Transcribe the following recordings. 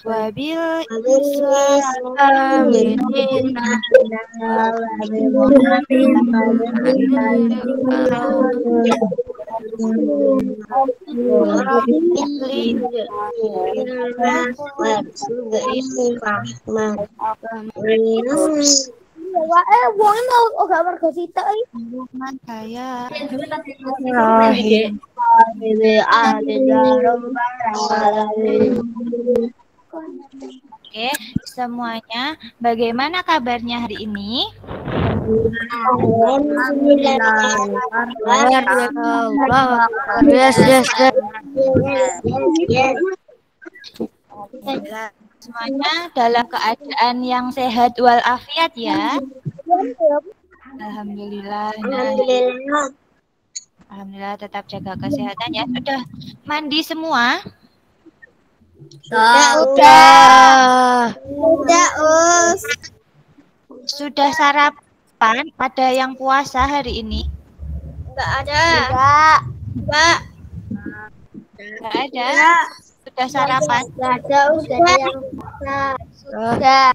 Wabil Islam Oke, semuanya, bagaimana kabarnya hari ini? Semuanya dalam keadaan yang sehat walafiat ya. Alhamdulillah. Alhamdulillah tetap jaga kesehatan ya. Sudah mandi semua? Sudah. Sudah sarapan? Ada yang puasa hari ini? Enggak ada. Enggak ada. Sudah sarapan? Enggak ada. Sudah yang puasa. Sudah.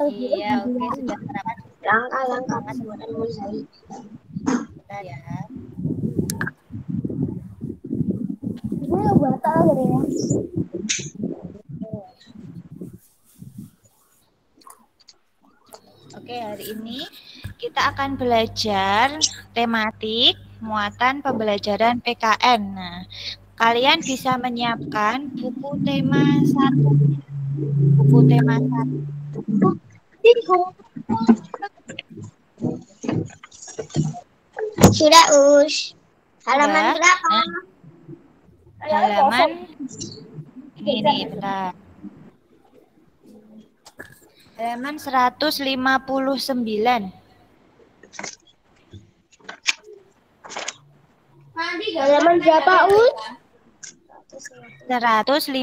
Iya, oke, sudah sarapan. Langkah-langkah Ya. Oke, hari ini kita akan belajar tematik muatan pembelajaran PKN. Nah, kalian bisa menyiapkan buku tema 1. Buku tema 1. Sudah, Halaman berapa? Halaman ini bentar. Halaman 159. Halaman berapa, 159.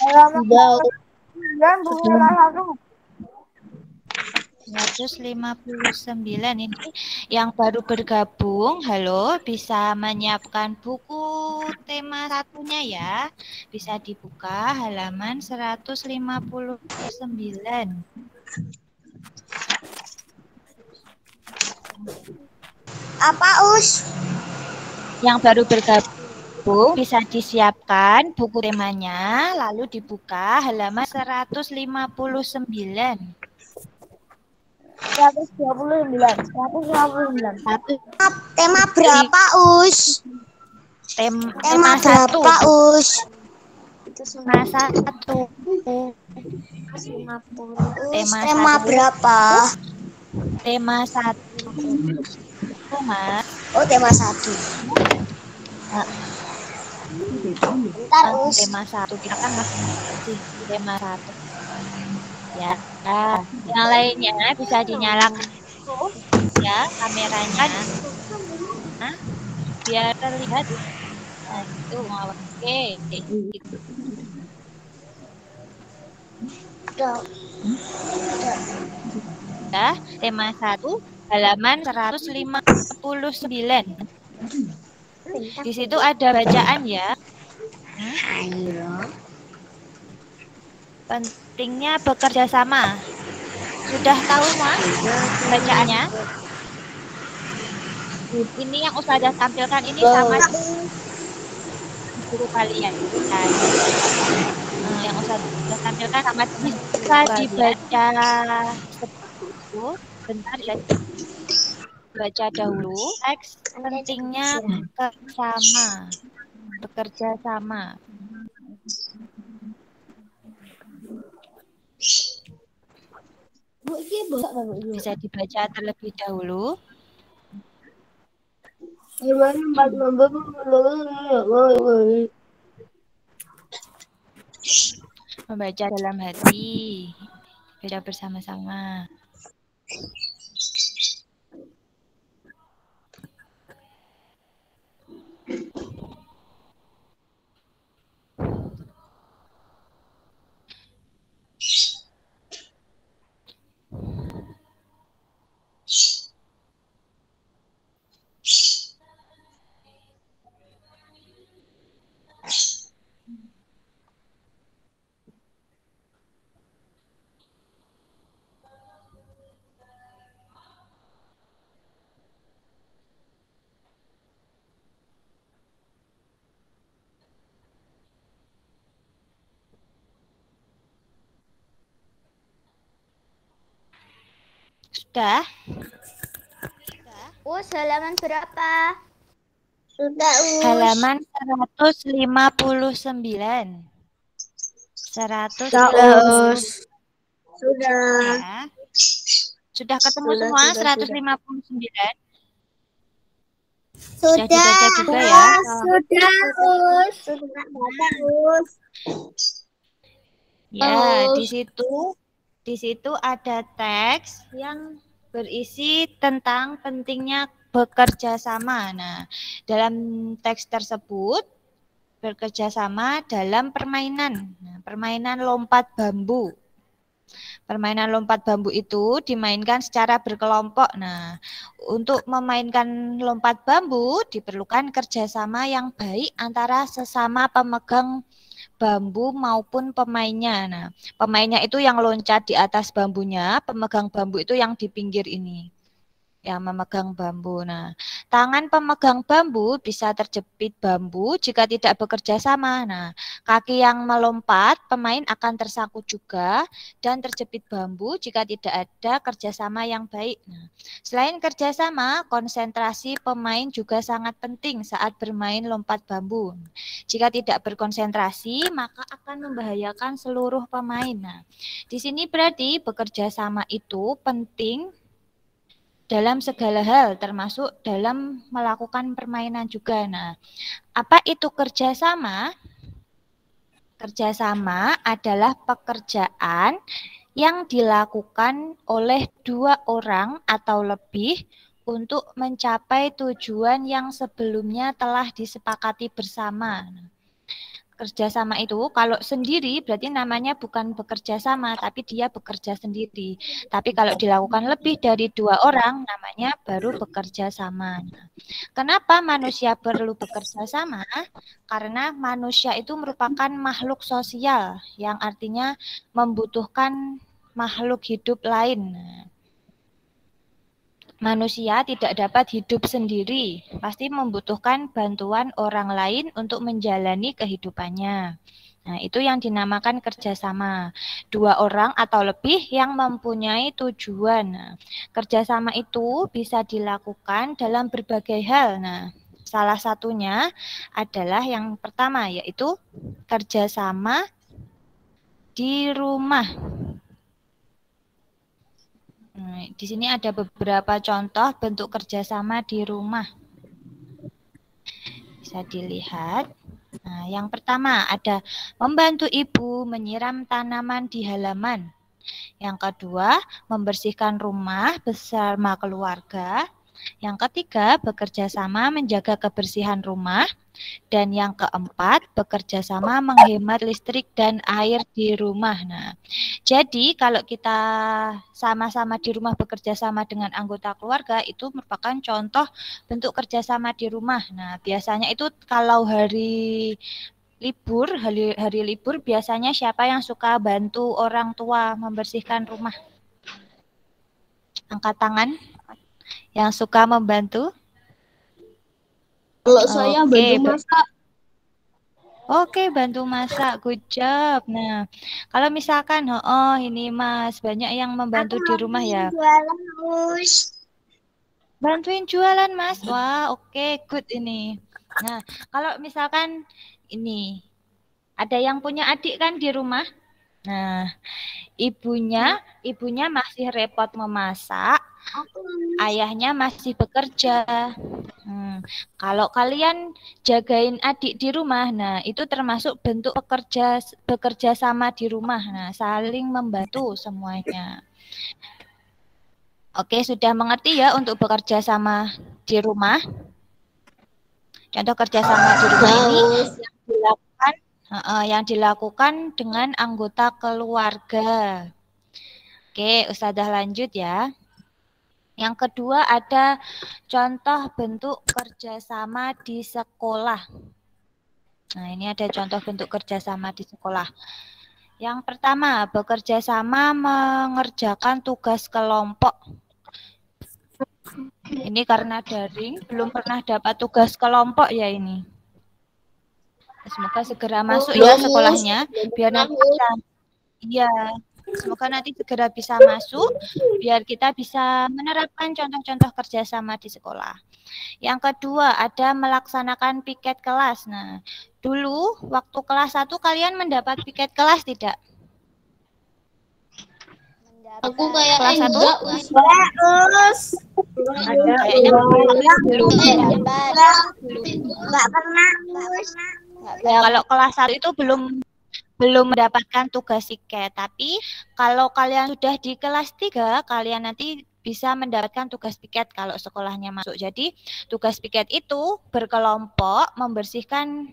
Halaman 159 ini yang baru bergabung. Halo, bisa menyiapkan buku tema satunya ya. Bisa dibuka halaman 159. Apa, Yang baru bergabung bisa disiapkan buku temanya, lalu dibuka halaman 159. 129. Tema berapa, Tema berapa, 1. Tema 1. Tema berapa? Tema 1. Mas. Oh, tema 1. Bentar, Tema 1 kita kan masih tema 1. Ya. Yang lainnya bisa dinyalakan ya kameranya. Nah, biar terlihat. Nah, itu oke. Ya, tema 1 halaman 159. Di situ ada bacaan ya. Pentingnya bekerja sama. Sudah tahu Mas bacaannya? Ini yang Ustazah tampilkan ini sama guru kalian. Yang Ustazah tampilkan sama bisa dibaca sebelum. Bentar ya. Baca dahulu teks pentingnya bekerja sama. Bisa dibaca terlebih dahulu. Membaca dalam hati. Beda bersama-sama. Sudah? Us, halaman berapa? Sudah, Us. Halaman 159. 159. Sudah. Ya. Sudah ketemu semua 159? Sudah dibaca juga ya? Sudah, Us. Sudah baca, Us. Ya, di situ ada teks yang berisi tentang pentingnya bekerja sama. Nah, dalam teks tersebut bekerja sama dalam permainan. Nah, permainan lompat bambu. Permainan lompat bambu itu dimainkan secara berkelompok. Nah, untuk memainkan lompat bambu diperlukan kerjasama yang baik antara sesama pemegang bambu maupun pemainnya. Nah, pemainnya itu yang loncat di atas bambunya, pemegang bambu itu yang di pinggir ini, yang memegang bambu. Nah, tangan pemegang bambu bisa terjepit bambu jika tidak bekerja sama. Nah, kaki yang melompat, pemain akan tersangkut juga dan terjepit bambu jika tidak ada kerjasama yang baik. Nah, selain kerjasama, konsentrasi pemain juga sangat penting saat bermain lompat bambu. Jika tidak berkonsentrasi, maka akan membahayakan seluruh pemain. Nah, di sini berarti bekerja sama itu penting dalam segala hal, termasuk dalam melakukan permainan juga. Nah, apa itu kerjasama? Kerjasama adalah pekerjaan yang dilakukan oleh dua orang atau lebih untuk mencapai tujuan yang sebelumnya telah disepakati bersama. Kerjasama itu kalau sendiri berarti namanya bukan bekerja sama, tapi dia bekerja sendiri. Tapi kalau dilakukan lebih dari dua orang, namanya baru bekerja sama. Kenapa manusia perlu bekerja sama? Karena manusia itu merupakan makhluk sosial, yang artinya membutuhkan makhluk hidup lain. Manusia tidak dapat hidup sendiri, pasti membutuhkan bantuan orang lain untuk menjalani kehidupannya. Nah, itu yang dinamakan kerjasama. Dua orang atau lebih yang mempunyai tujuan. Nah, kerjasama itu bisa dilakukan dalam berbagai hal. Nah, salah satunya adalah yang pertama, yaitu kerjasama di rumah. Nah, di sini ada beberapa contoh bentuk kerjasama di rumah. Bisa dilihat. Nah, yang pertama ada membantu ibu menyiram tanaman di halaman. Yang kedua, membersihkan rumah bersama keluarga. Yang ketiga, bekerja sama menjaga kebersihan rumah. Dan yang keempat, bekerja sama menghemat listrik dan air di rumah. Nah, jadi kalau kita sama-sama di rumah bekerja sama dengan anggota keluarga, itu merupakan contoh bentuk kerjasama di rumah. Nah, biasanya itu kalau hari libur biasanya siapa yang suka bantu orang tua membersihkan rumah? Angkat tangan yang suka membantu. Kalau saya bantu masak. Oke, bantu masak, good job. Nah, kalau misalkan, oh ini Mas, banyak yang membantu di rumah ya. Jualan, Us. Bantuin jualan, Mas. Wah, oke, good ini. Nah, kalau misalkan ini, ada yang punya adik kan di rumah? Nah, ibunya masih repot memasak, ayahnya masih bekerja. Kalau kalian jagain adik di rumah, nah itu termasuk bentuk bekerja sama di rumah. Nah, saling membantu semuanya. Oke, sudah mengerti ya untuk bekerja sama di rumah? Contoh kerjasama di rumah ini yang dilakukan dengan anggota keluarga. Oke, Ustazah lanjut ya. Yang kedua ada contoh bentuk kerjasama di sekolah. Nah, ini ada contoh bentuk kerjasama di sekolah. Yang pertama, bekerja sama mengerjakan tugas kelompok. Ini karena daring, belum pernah dapat tugas kelompok ya ini. Semoga segera masuk ya sekolahnya, biar nanti bisa. Iya, semoga nanti segera bisa masuk, biar kita bisa menerapkan contoh-contoh kerjasama di sekolah. Yang kedua, ada melaksanakan piket kelas. Nah, dulu waktu kelas 1 kalian mendapat piket kelas tidak? Aku kayak kelas 1? Enggak, Ada kayaknya belum. Enggak pernah. Ya, kalau kelas 1 itu belum mendapatkan tugas piket, tapi kalau kalian sudah di kelas 3, kalian nanti bisa mendapatkan tugas piket kalau sekolahnya masuk. Jadi, tugas piket itu berkelompok membersihkan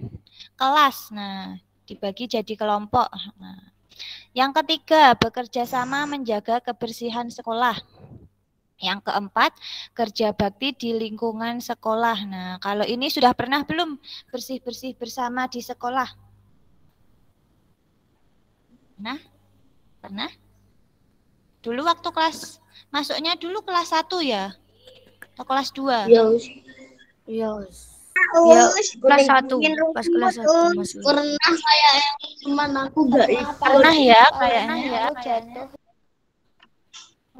kelas. Nah, dibagi jadi kelompok. Nah, yang ketiga, bekerja sama menjaga kebersihan sekolah. Yang keempat, kerja bakti di lingkungan sekolah. Nah, kalau ini sudah pernah belum bersih-bersih bersama di sekolah? Pernah? Dulu waktu masuknya dulu kelas 1 ya? Atau kelas 2? Iya. Ya, kelas 1. Pas kelas 1 masuk. Pernah kayak teman aku enggak ikut. Pernah ya kayaknya ya. Jatuh.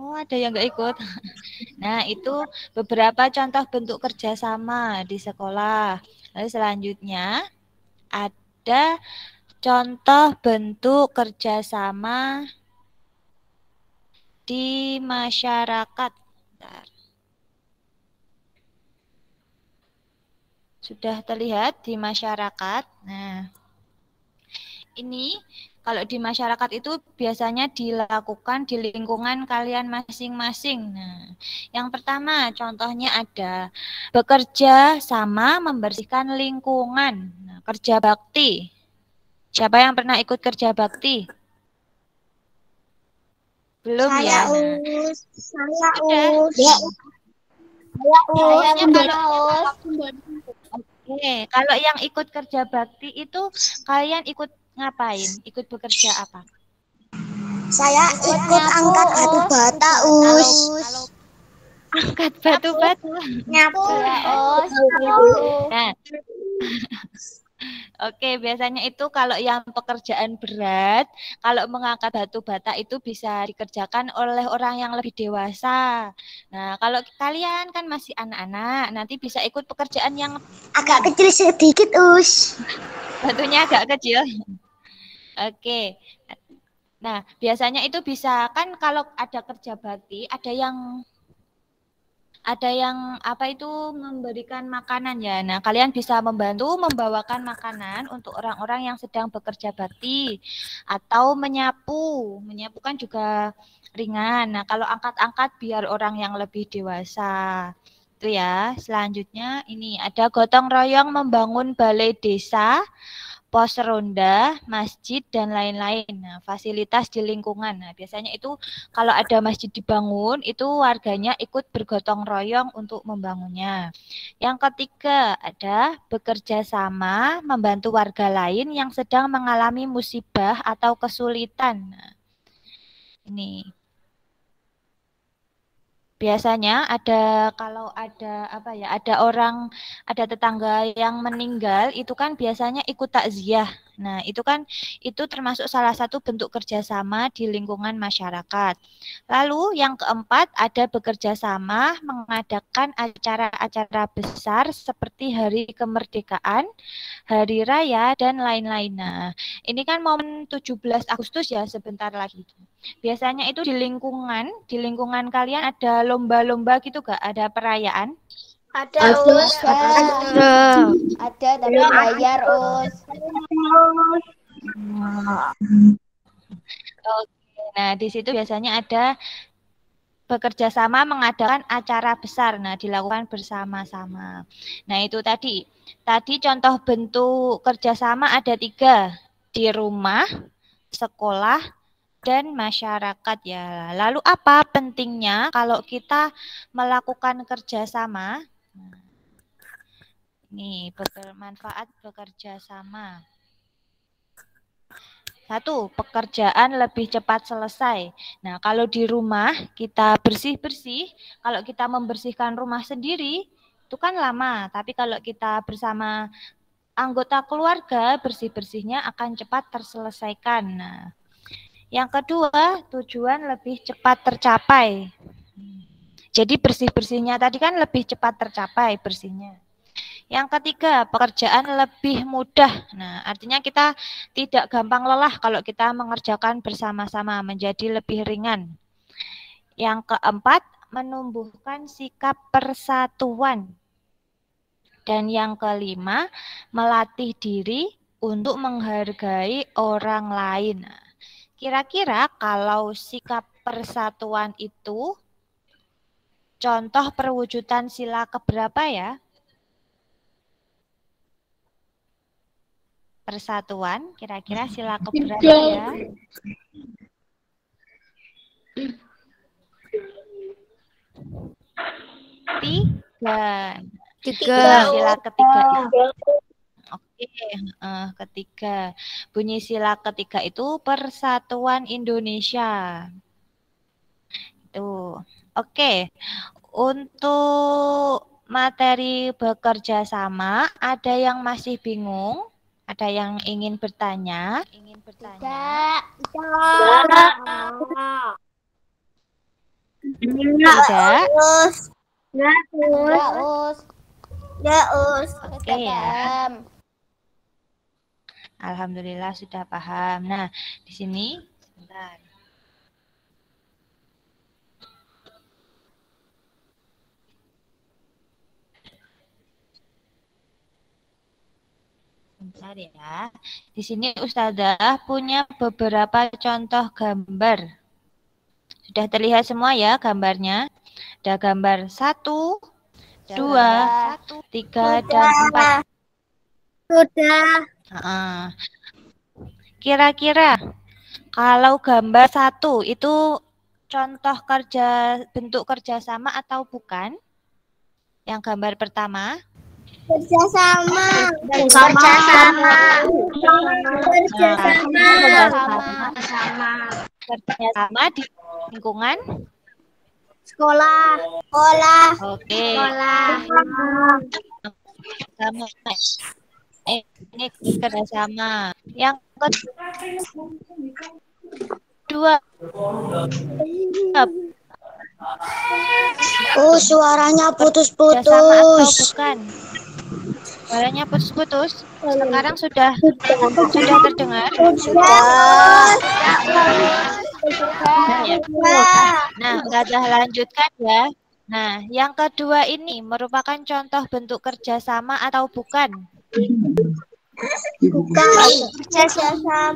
Oh, ada yang nggak ikut. Nah, itu beberapa contoh bentuk kerjasama di sekolah. Lalu selanjutnya ada contoh bentuk kerjasama di masyarakat. Bentar. Sudah terlihat di masyarakat. Nah, ini kalau di masyarakat itu biasanya dilakukan di lingkungan kalian masing-masing. Nah, yang pertama contohnya ada bekerja sama membersihkan lingkungan. Nah, kerja bakti. Siapa yang pernah ikut kerja bakti? Belum ya? Kalau yang ikut kerja bakti itu kalian ikut ngapain? Ikut bekerja apa? Saya ikut angkat batu bata, Us. Angkat batu bata. Nyapu. Nah. Oke, biasanya itu kalau yang pekerjaan berat, kalau mengangkat batu bata itu bisa dikerjakan oleh orang yang lebih dewasa. Nah, kalau kalian kan masih anak-anak, nanti bisa ikut pekerjaan yang agak kecil sedikit, Us. Batunya agak kecil. Oke. Nah, biasanya itu bisa kan kalau ada kerja bakti, ada yang apa itu memberikan makanan ya. Nah, kalian bisa membantu membawakan makanan untuk orang-orang yang sedang bekerja bakti atau menyapu. Menyapu kan juga ringan. Nah, kalau angkat-angkat biar orang yang lebih dewasa. Itu ya. Selanjutnya ini ada gotong royong membangun balai desa, pos ronda, masjid, dan lain-lain. Nah, fasilitas di lingkungan. Nah, biasanya itu kalau ada masjid dibangun, itu warganya ikut bergotong royong untuk membangunnya. Yang ketiga, ada bekerja sama membantu warga lain yang sedang mengalami musibah atau kesulitan. Nah, ini. Biasanya kalau ada ada tetangga yang meninggal itu kan biasanya ikut takziah. Nah, itu termasuk salah satu bentuk kerjasama di lingkungan masyarakat. Lalu yang keempat ada bekerja sama mengadakan acara-acara besar seperti Hari Kemerdekaan, Hari Raya, dan lain-lain. Nah, ini kan momen 17 Agustus ya, sebentar lagi. Biasanya itu di lingkungan kalian ada lomba-lomba gitu gak? Ada perayaan? Ada, Us. Ada, tapi bayar, Us. Oke, nah di situ biasanya ada bekerja sama mengadakan acara besar. Nah, dilakukan bersama-sama. Nah, itu tadi contoh bentuk kerjasama ada 3, di rumah, sekolah, dan masyarakat ya. Lalu apa pentingnya kalau kita melakukan kerjasama? Ini bermanfaat bekerja sama. 1, pekerjaan lebih cepat selesai. Nah, kalau di rumah kita bersih-bersih, kalau kita membersihkan rumah sendiri, itu kan lama. Tapi kalau kita bersama anggota keluarga, bersih-bersihnya akan cepat terselesaikan. Nah, yang kedua, tujuan lebih cepat tercapai. Jadi bersih-bersihnya tadi kan lebih cepat tercapai bersihnya. Yang ketiga, pekerjaan lebih mudah. Nah, artinya kita tidak gampang lelah kalau kita mengerjakan bersama-sama, menjadi lebih ringan. Yang keempat, menumbuhkan sikap persatuan. Dan yang kelima, melatih diri untuk menghargai orang lain. Nah, kira-kira kalau sikap persatuan itu contoh perwujudan sila keberapa ya? Persatuan, kira-kira sila keberapa ya? 3. Sila ketiga. Oke, ketiga. Bunyi sila ketiga itu Persatuan Indonesia. Itu. Oke. Untuk materi bekerja sama, ada yang masih bingung? Ada yang ingin bertanya? Tidak. Tidak. Oke ya. Alhamdulillah sudah paham. Nah, di sini sebentar. Bentar ya. Di sini Ustazah punya beberapa contoh gambar. Sudah terlihat semua ya gambarnya? Ada gambar 1, 2, 3, dan 4. Sudah. Kira-kira kalau gambar 1 itu contoh bentuk kerjasama atau bukan? Yang gambar pertama. Kerjasama di lingkungan sekolah. Oke. Sama. Ini kerjasama. Yang kedua. Suaranya putus-putus. Atau bukan? Suaranya putus-putus. Sekarang sudah terdengar? Sudah. Nah, udah lanjutkan ya. Nah, yang kedua ini merupakan contoh bentuk kerjasama atau bukan? Bukan. Kerjasama.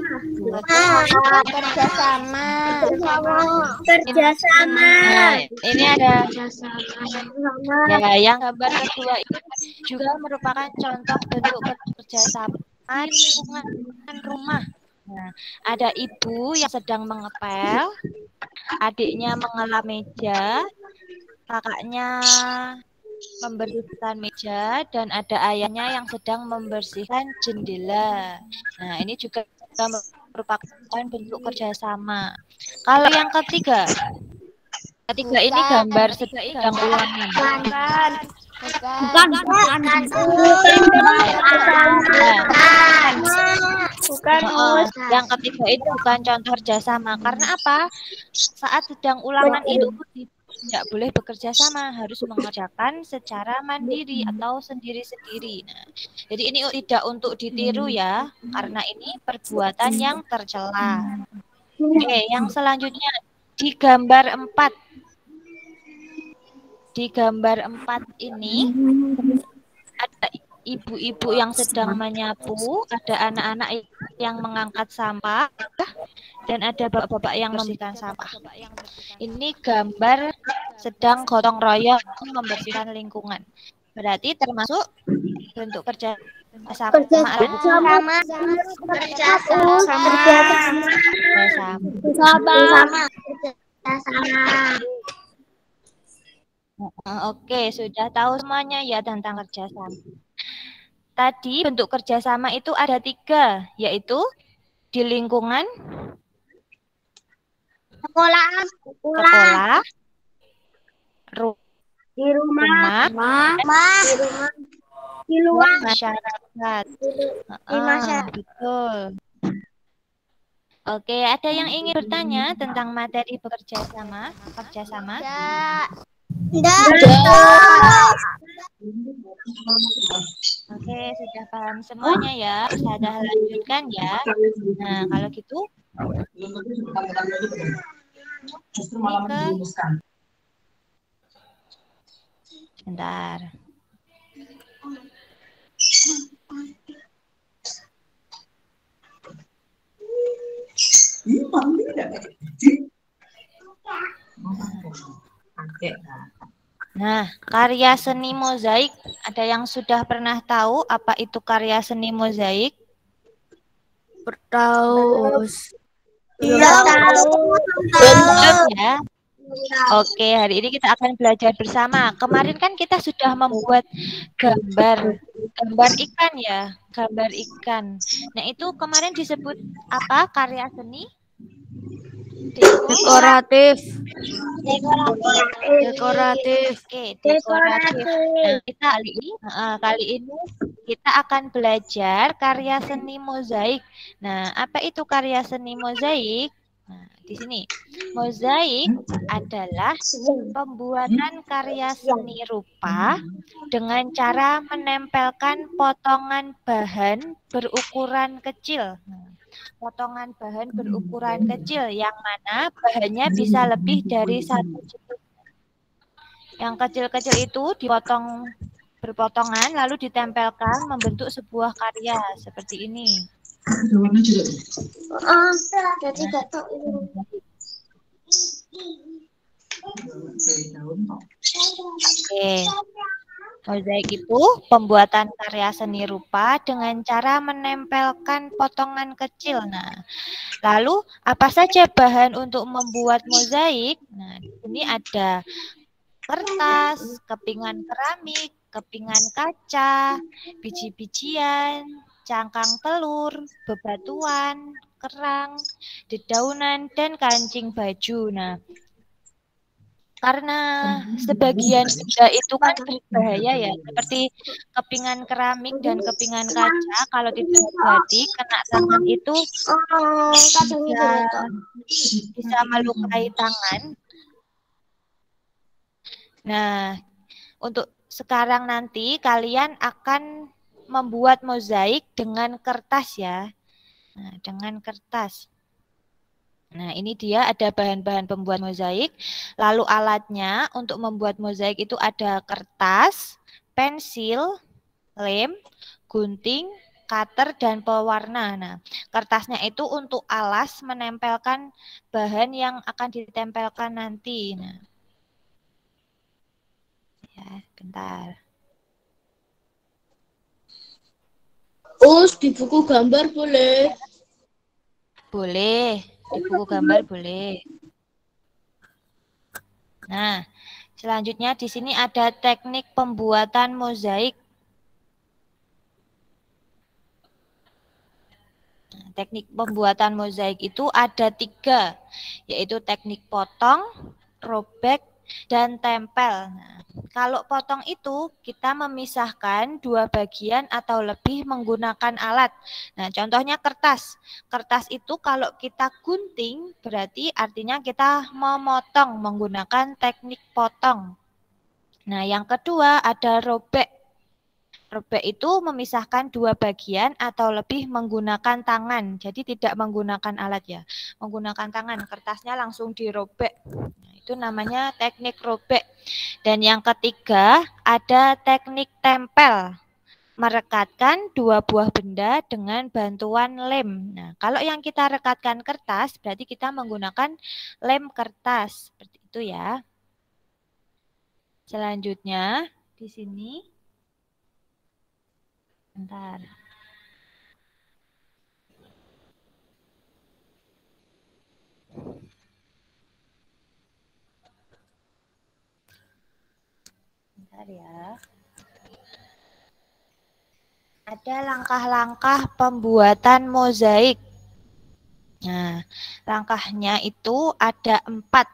Nah, ini ada ya, yang gambar kedua itu juga merupakan contoh bentuk kerjasama di lingkungan rumah. Nah, ada ibu yang sedang mengepel, adiknya mengelap meja, kakaknya membersihkan meja, dan ada ayahnya yang sedang membersihkan jendela. Nah, ini juga merupakan bentuk kerjasama. Kalau yang ketiga ini gambar sedang ulangan. Bukan, yang ketiga itu bukan contoh kerjasama. Karena apa? Saat sedang ulangan itu tidak boleh bekerja sama, harus mengerjakan secara mandiri atau sendiri-sendiri. Nah, jadi ini tidak untuk ditiru ya, karena ini perbuatan yang tercela. Oke, yang selanjutnya di gambar 4. Di gambar 4 ini ada ibu-ibu yang sedang menyapu, ada anak-anak yang mengangkat sampah, dan ada bapak-bapak yang membersihkan sampah. Ini gambar sedang gotong royong membersihkan lingkungan. Berarti termasuk bentuk kerja sama atau bukan? Oke, sudah tahu semuanya ya tentang kerjasama. Tadi bentuk kerjasama itu ada 3, yaitu di lingkungan, sekolah, di rumah, di luar, masyarakat. di masyarakat. Betul. Oke, ada yang ingin bertanya tentang materi kerjasama? Oke, sudah paham semuanya ya. Sudah lanjutkan ya. Nah, kalau gitu justru malah menjerumuskan. Bentar. Nah, karya seni mozaik, ada yang sudah pernah tahu apa itu karya seni mozaik? Tahu. Belum ya? Oke, hari ini kita akan belajar bersama. Kemarin kan kita sudah membuat gambar ikan ya, gambar ikan. Nah, itu kemarin disebut apa? Karya seni? Dekoratif. Oke, dekoratif. Nah, kita kali ini kita akan belajar karya seni mozaik. Nah, apa itu karya seni mozaik? Nah, di sini mozaik adalah pembuatan karya seni rupa dengan cara menempelkan potongan bahan berukuran kecil. Potongan bahan berukuran kecil yang mana bahannya bisa lebih dari 1 jenis. Yang kecil-kecil itu dipotong berpotongan lalu ditempelkan membentuk sebuah karya seperti ini. Oke. Mozaik itu pembuatan karya seni rupa dengan cara menempelkan potongan kecil. Nah, lalu apa saja bahan untuk membuat mozaik? Nah, di sini ada kertas, kepingan keramik, kepingan kaca, biji-bijian, cangkang telur, bebatuan, kerang, dedaunan, dan kancing baju. Nah, karena sebagian benda itu kan berbahaya ya, seperti kepingan keramik dan kepingan kaca, kalau tidak hati-hati kena tangan itu bisa melukai tangan. Nah, untuk sekarang nanti kalian akan membuat mozaik dengan kertas ya. Nah, dengan kertas. Nah, ini dia ada bahan-bahan pembuat mozaik. Lalu alatnya untuk membuat mozaik itu ada kertas, pensil, lem, gunting, cutter, dan pewarna. Nah, kertasnya itu untuk alas menempelkan bahan yang akan ditempelkan nanti. Nah, ya, bentar. Di buku gambar boleh? Boleh. Di buku gambar boleh. Nah, selanjutnya di sini ada teknik pembuatan mozaik. Nah, teknik pembuatan mozaik itu ada 3, yaitu teknik potong, robek, dan tempel. Nah, kalau potong itu kita memisahkan dua bagian atau lebih menggunakan alat. Nah, contohnya kertas. Kertas itu kalau kita gunting berarti artinya kita memotong menggunakan teknik potong. Nah, yang kedua ada robek. Robek itu memisahkan dua bagian atau lebih menggunakan tangan. Jadi tidak menggunakan alat ya. Menggunakan tangan, kertasnya langsung dirobek. Nah, itu namanya teknik robek. Dan yang ketiga ada teknik tempel. Merekatkan dua buah benda dengan bantuan lem. Nah, kalau yang kita rekatkan kertas berarti kita menggunakan lem kertas. Seperti itu ya. Selanjutnya di sini. Bentar. Bentar ya. Ada langkah-langkah pembuatan mozaik. Nah, langkahnya itu ada 4.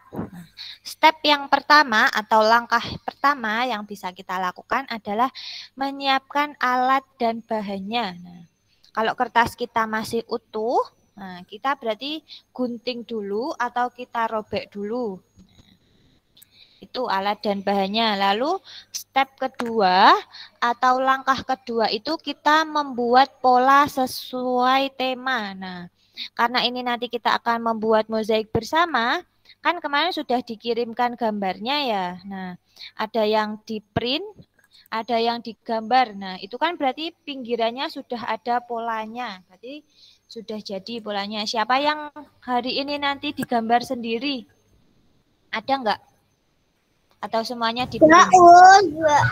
Step yang pertama atau langkah pertama yang bisa kita lakukan adalah menyiapkan alat dan bahannya. Nah, kalau kertas kita masih utuh, nah kita berarti gunting dulu atau kita robek dulu. Itu alat dan bahannya. Lalu step kedua atau langkah kedua itu kita membuat pola sesuai tema. Nah, karena ini nanti kita akan membuat mozaik bersama, kan kemarin sudah dikirimkan gambarnya ya. Nah, ada yang di print, ada yang digambar. Nah, itu kan berarti pinggirannya sudah ada polanya. Berarti sudah jadi polanya. Siapa yang hari ini nanti digambar sendiri? Ada enggak? Atau semuanya di print?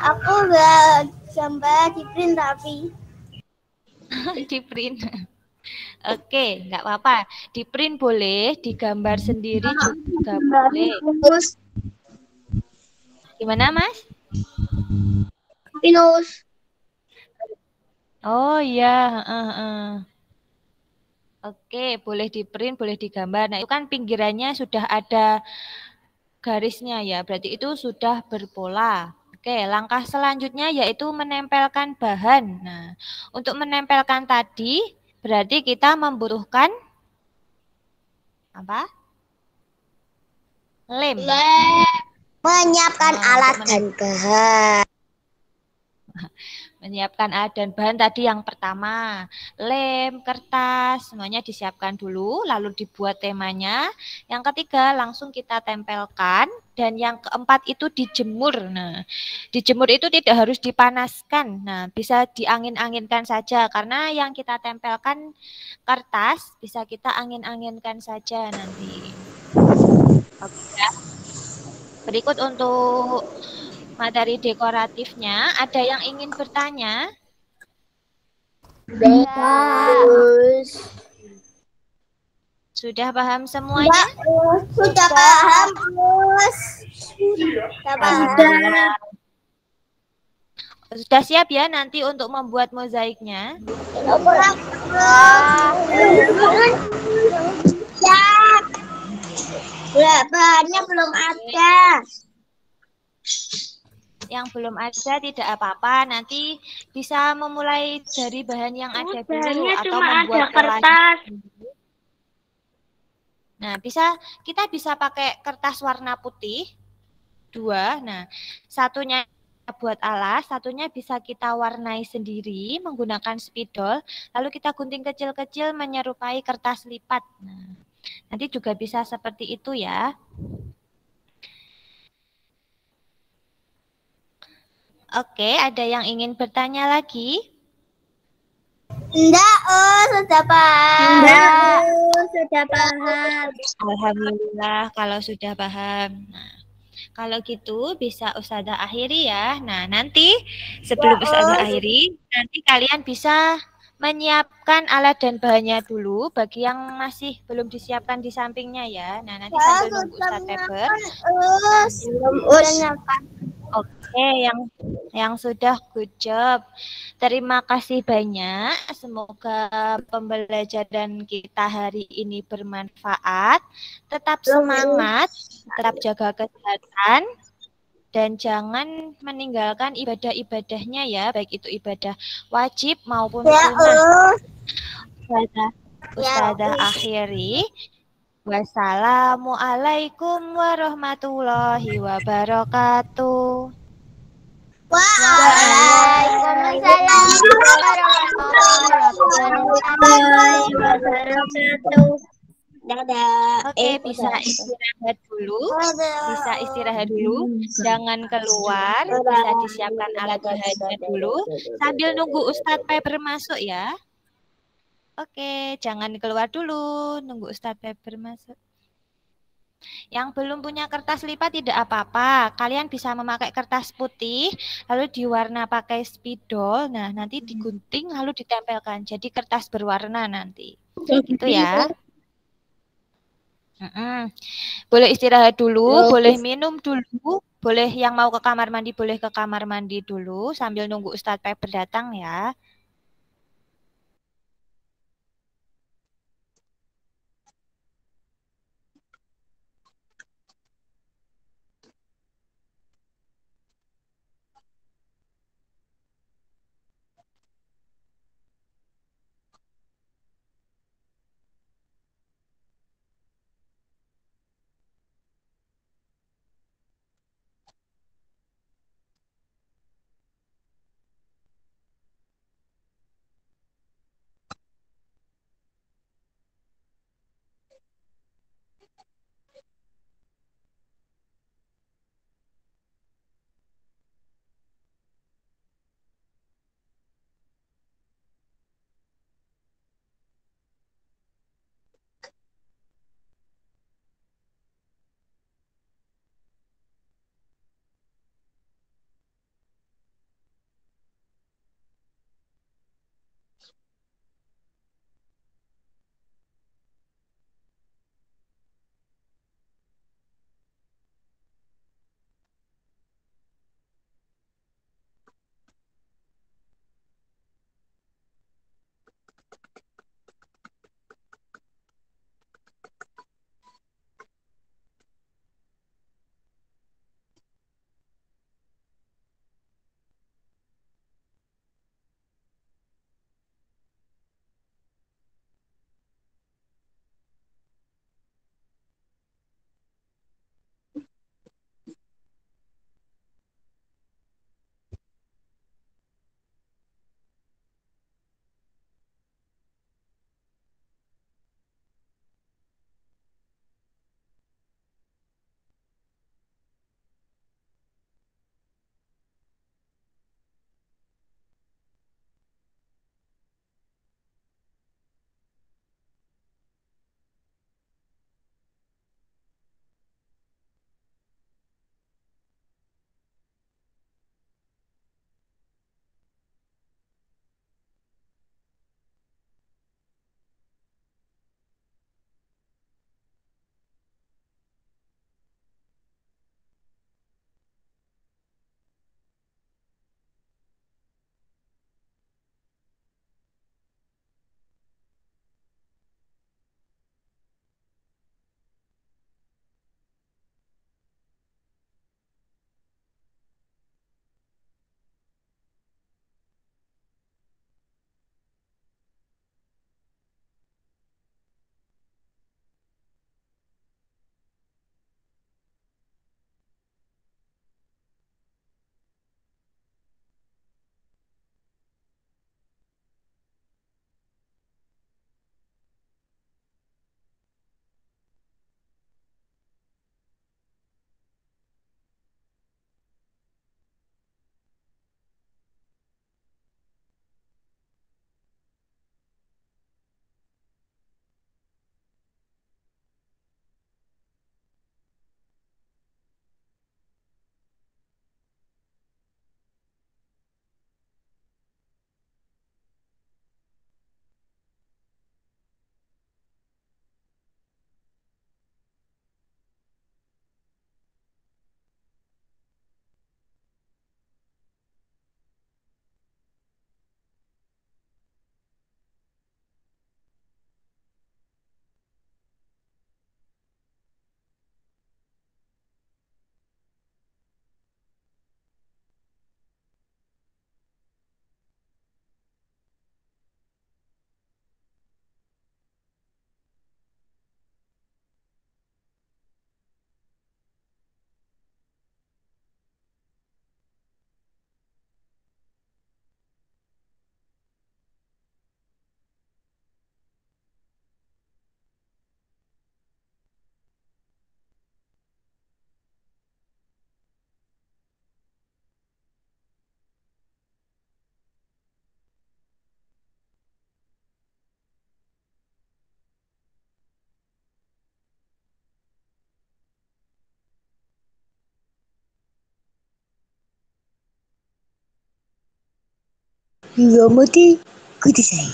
Aku enggak gambar di print tapi di print. Oke, enggak apa-apa. Di print boleh, digambar sendiri juga boleh. Gimana, Mas? pinus. Oh iya, Oke, boleh di print, boleh digambar. Nah, itu kan pinggirannya sudah ada garisnya ya, berarti itu sudah berpola. Oke, langkah selanjutnya yaitu menempelkan bahan. Nah, untuk menempelkan tadi berarti kita membutuhkan apa? Lem. Menyiapkan alat dan bahan. Menyiapkan alat dan bahan tadi yang pertama, lem, kertas, semuanya disiapkan dulu, lalu dibuat temanya. Yang ketiga, langsung kita tempelkan. Dan yang keempat itu dijemur. Nah, dijemur itu tidak harus dipanaskan. Nah, bisa diangin-anginkan saja. Karena yang kita tempelkan kertas, bisa kita angin-anginkan saja nanti. Oke. Berikut untuk materi dekoratifnya, ada yang ingin bertanya? Sudah paham semuanya? Sudah paham, Bos. Sudah paham. Sudah siap ya nanti untuk membuat mozaiknya? Siap. Bahannya belum ada. Yang belum ada tidak apa-apa, nanti bisa memulai dari bahan yang ada dulu atau membuat kertas. Nah, kita bisa pakai kertas warna putih 2. Nah, satunya buat alas, satunya bisa kita warnai sendiri menggunakan spidol, lalu kita gunting kecil-kecil menyerupai kertas lipat. Nah, nanti juga bisa seperti itu ya. Oke, ada yang ingin bertanya lagi? Enggak, sudah paham. Enggak, sudah paham. Alhamdulillah kalau sudah paham. Nah, kalau gitu bisa Ustazah akhiri ya. Nah, nanti sebelum Ustazah akhiri, nanti kalian bisa menyiapkan alat dan bahannya dulu bagi yang masih belum disiapkan di sampingnya ya. Nah, nanti sambil nunggu Ustaz Teber. Oke, yang sudah good job. Terima kasih banyak. Semoga pembelajaran kita hari ini bermanfaat. Tetap semangat. tetap jaga kesehatan, dan jangan meninggalkan ibadah-ibadahnya ya, baik itu ibadah wajib maupun sunnah. Ustazah akhiri. Wassalamualaikum warahmatullahi wabarakatuh. Waalaikumsalam warahmatullahi wabarakatuh. Dadah. Oke, bisa istirahat dulu. Bisa istirahat dulu. Jangan keluar. Bisa disiapkan alat bahannya dulu. Sambil nunggu Ustadz Pepper masuk ya. Oke, jangan keluar dulu. Nunggu Ustadz Pepper masuk. Yang belum punya kertas lipat tidak apa-apa. Kalian bisa memakai kertas putih, lalu diwarna pakai spidol. Nah, nanti digunting lalu ditempelkan. Jadi kertas berwarna nanti. Gitu ya. Boleh istirahat dulu, boleh minum dulu, boleh yang mau ke kamar mandi, boleh ke kamar mandi dulu sambil nunggu Ustadz Pepper datang ya. Yomoti kudasai.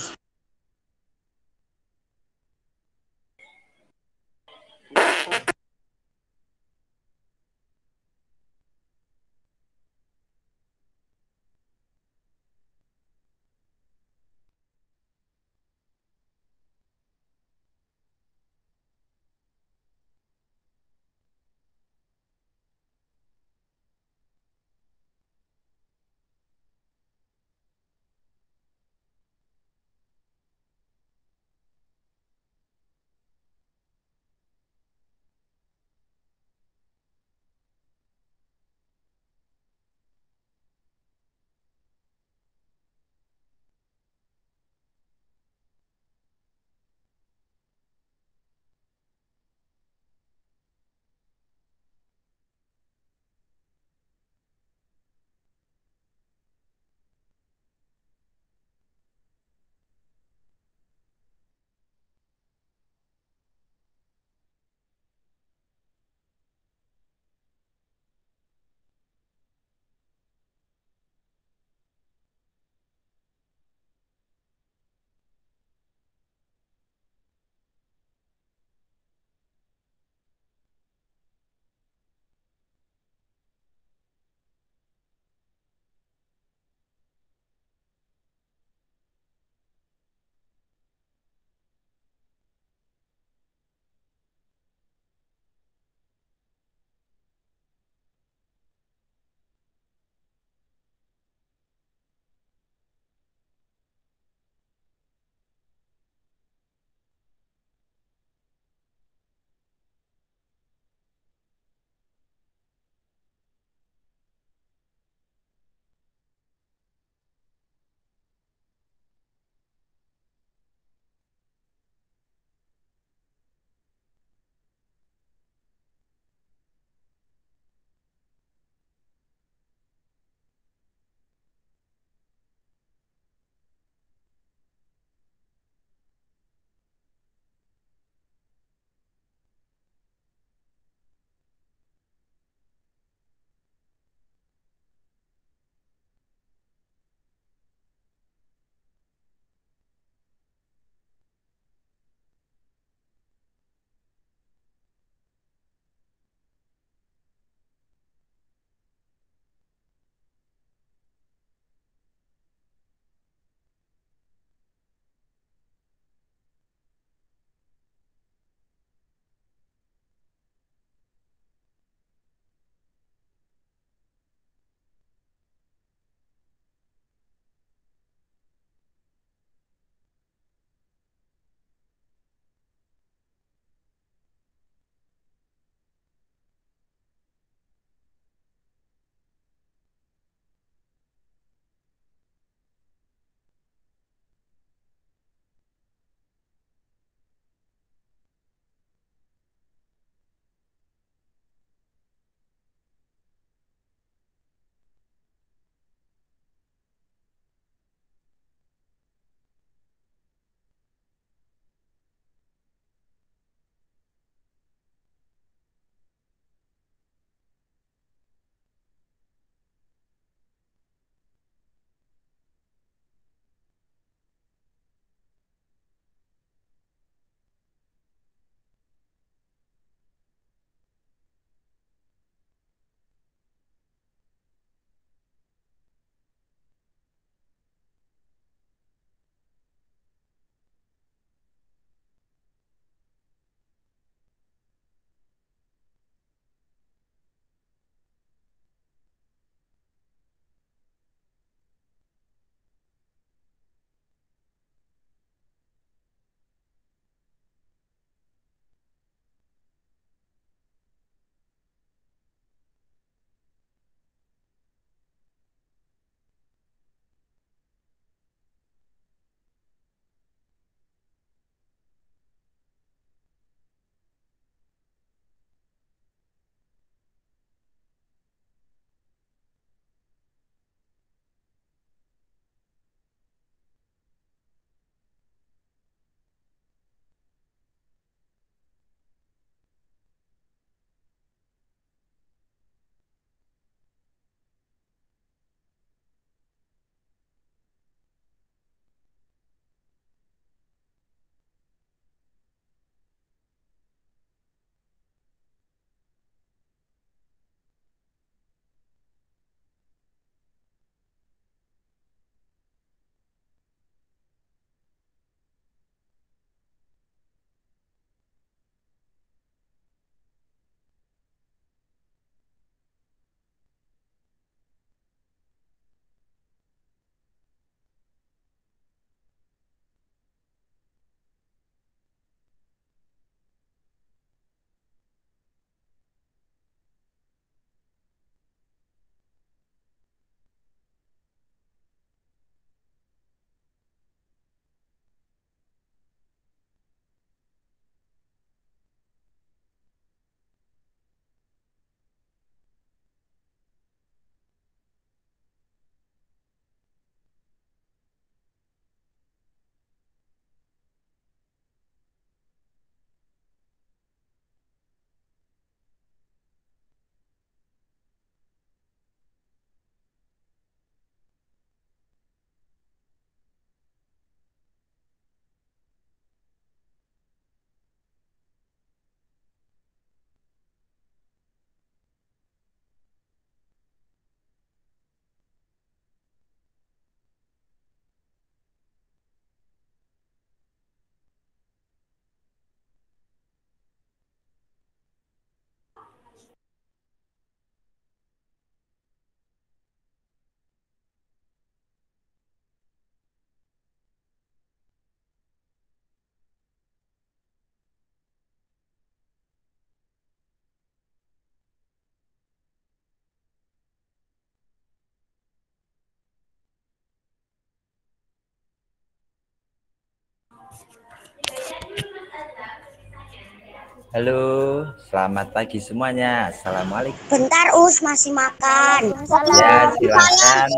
Halo, selamat pagi semuanya. Assalamualaikum. Bentar, masih makan. Ya, silakan.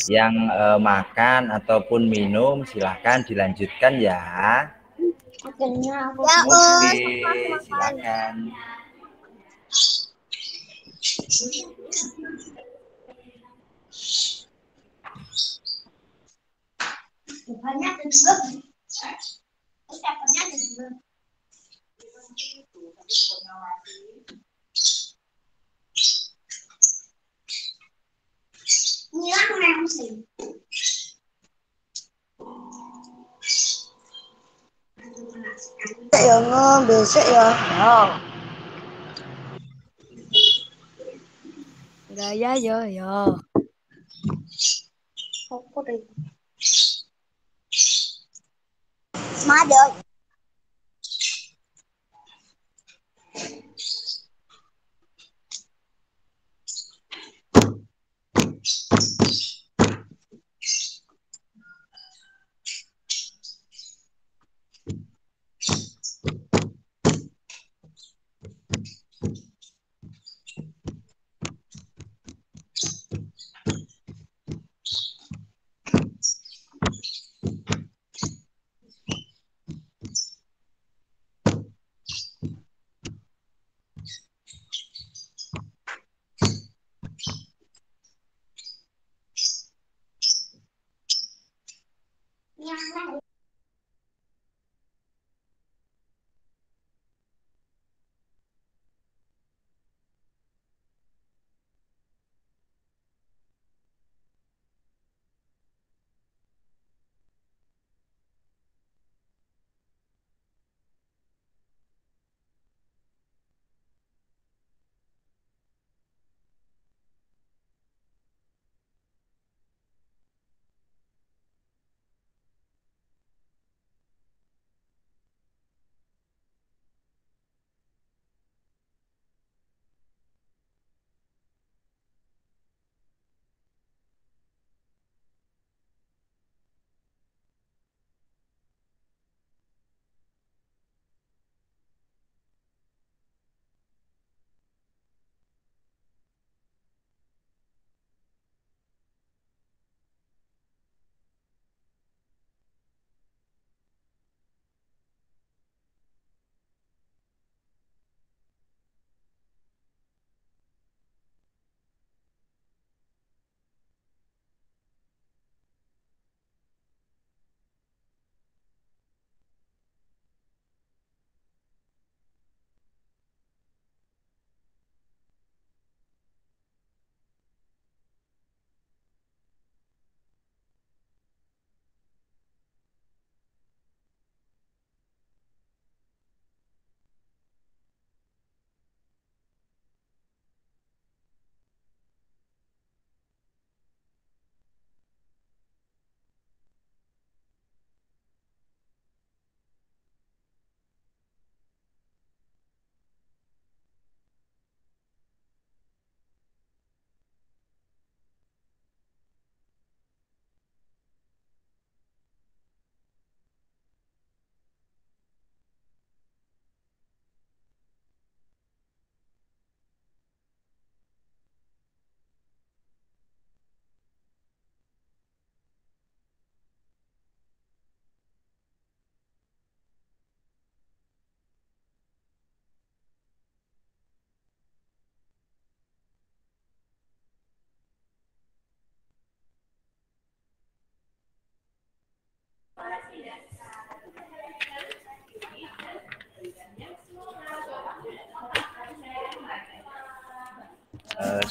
Yang makan ataupun minum, silakan dilanjutkan ya. Ya, Oke, silakan. Ya, besok ya. Gaya yo yo. Semangat.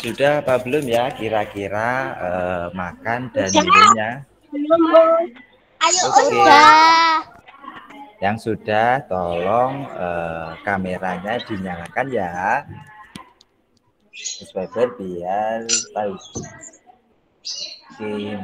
Sudah apa belum ya kira-kira makan dan minumnya? Belum, Ayo, Oke. sudah. Yang sudah tolong kameranya dinyalakan ya. Subscriber biar tahu. Oke.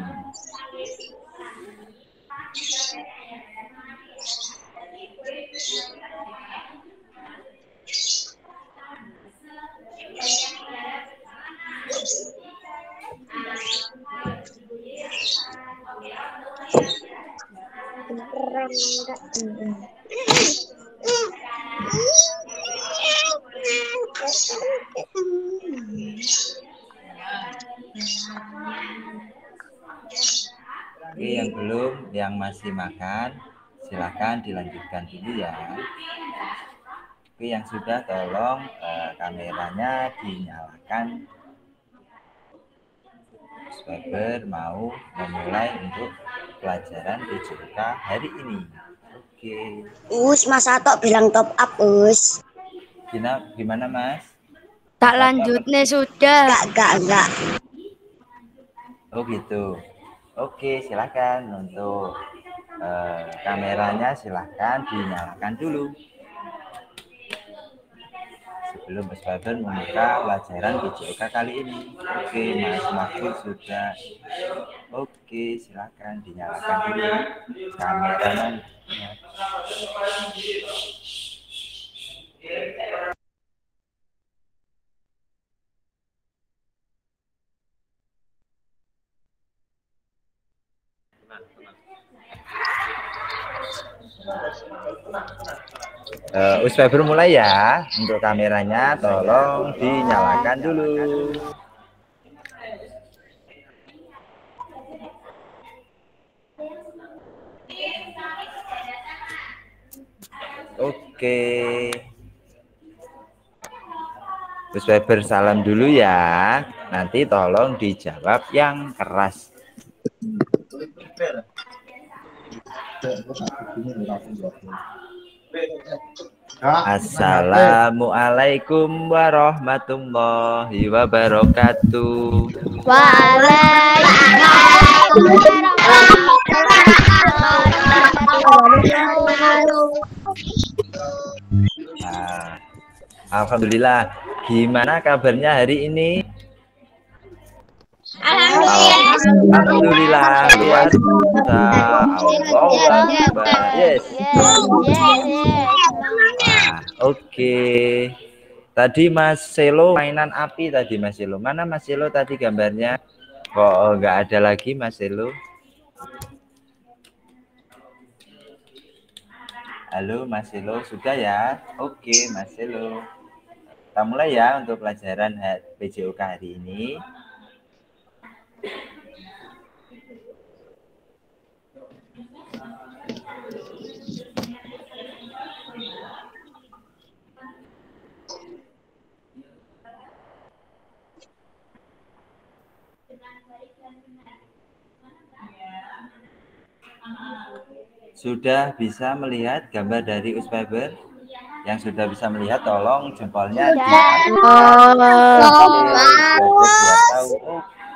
Oke, yang belum, yang masih makan, silahkan dilanjutkan dulu ya. Oke, yang sudah tolong kameranya dinyalakan. Subscriber mau memulai untuk pelajaran PJK hari ini. Oke. Mas Atok bilang top up, Us. Gimana, Mas? Tak lanjut nih sudah. Enggak. Oh gitu. Oke, silakan untuk kameranya silahkan dinyalakan dulu sebelum subscriber membuka pelajaran PJK kali ini. Oke, Mas Mahfud sudah. Oke, silakan dinyalakan dulu kameranya. Subscriber mulai ya. Untuk kameranya tolong dinyalakan dulu. Oke. Subscriber salam dulu ya. Nanti tolong dijawab yang keras. Assalamualaikum warahmatullahi wabarakatuh. Waalaikumsalam warahmatullahi Nah, alhamdulillah. Gimana kabarnya hari ini? Alhamdulillah. Luar biasa. Allahu Akbar. Yes. Oke. Tadi Mas Selo mainan api tadi, Mas Selo. Mana Mas Selo tadi gambarnya? Kok nggak ada lagi Mas Selo? Halo Mas Selo, sudah ya? Oke Mas Selo. Kita mulai ya untuk pelajaran PJOK hari ini. Sudah bisa melihat gambar dari subscriber? Yang sudah bisa melihat tolong jempolnya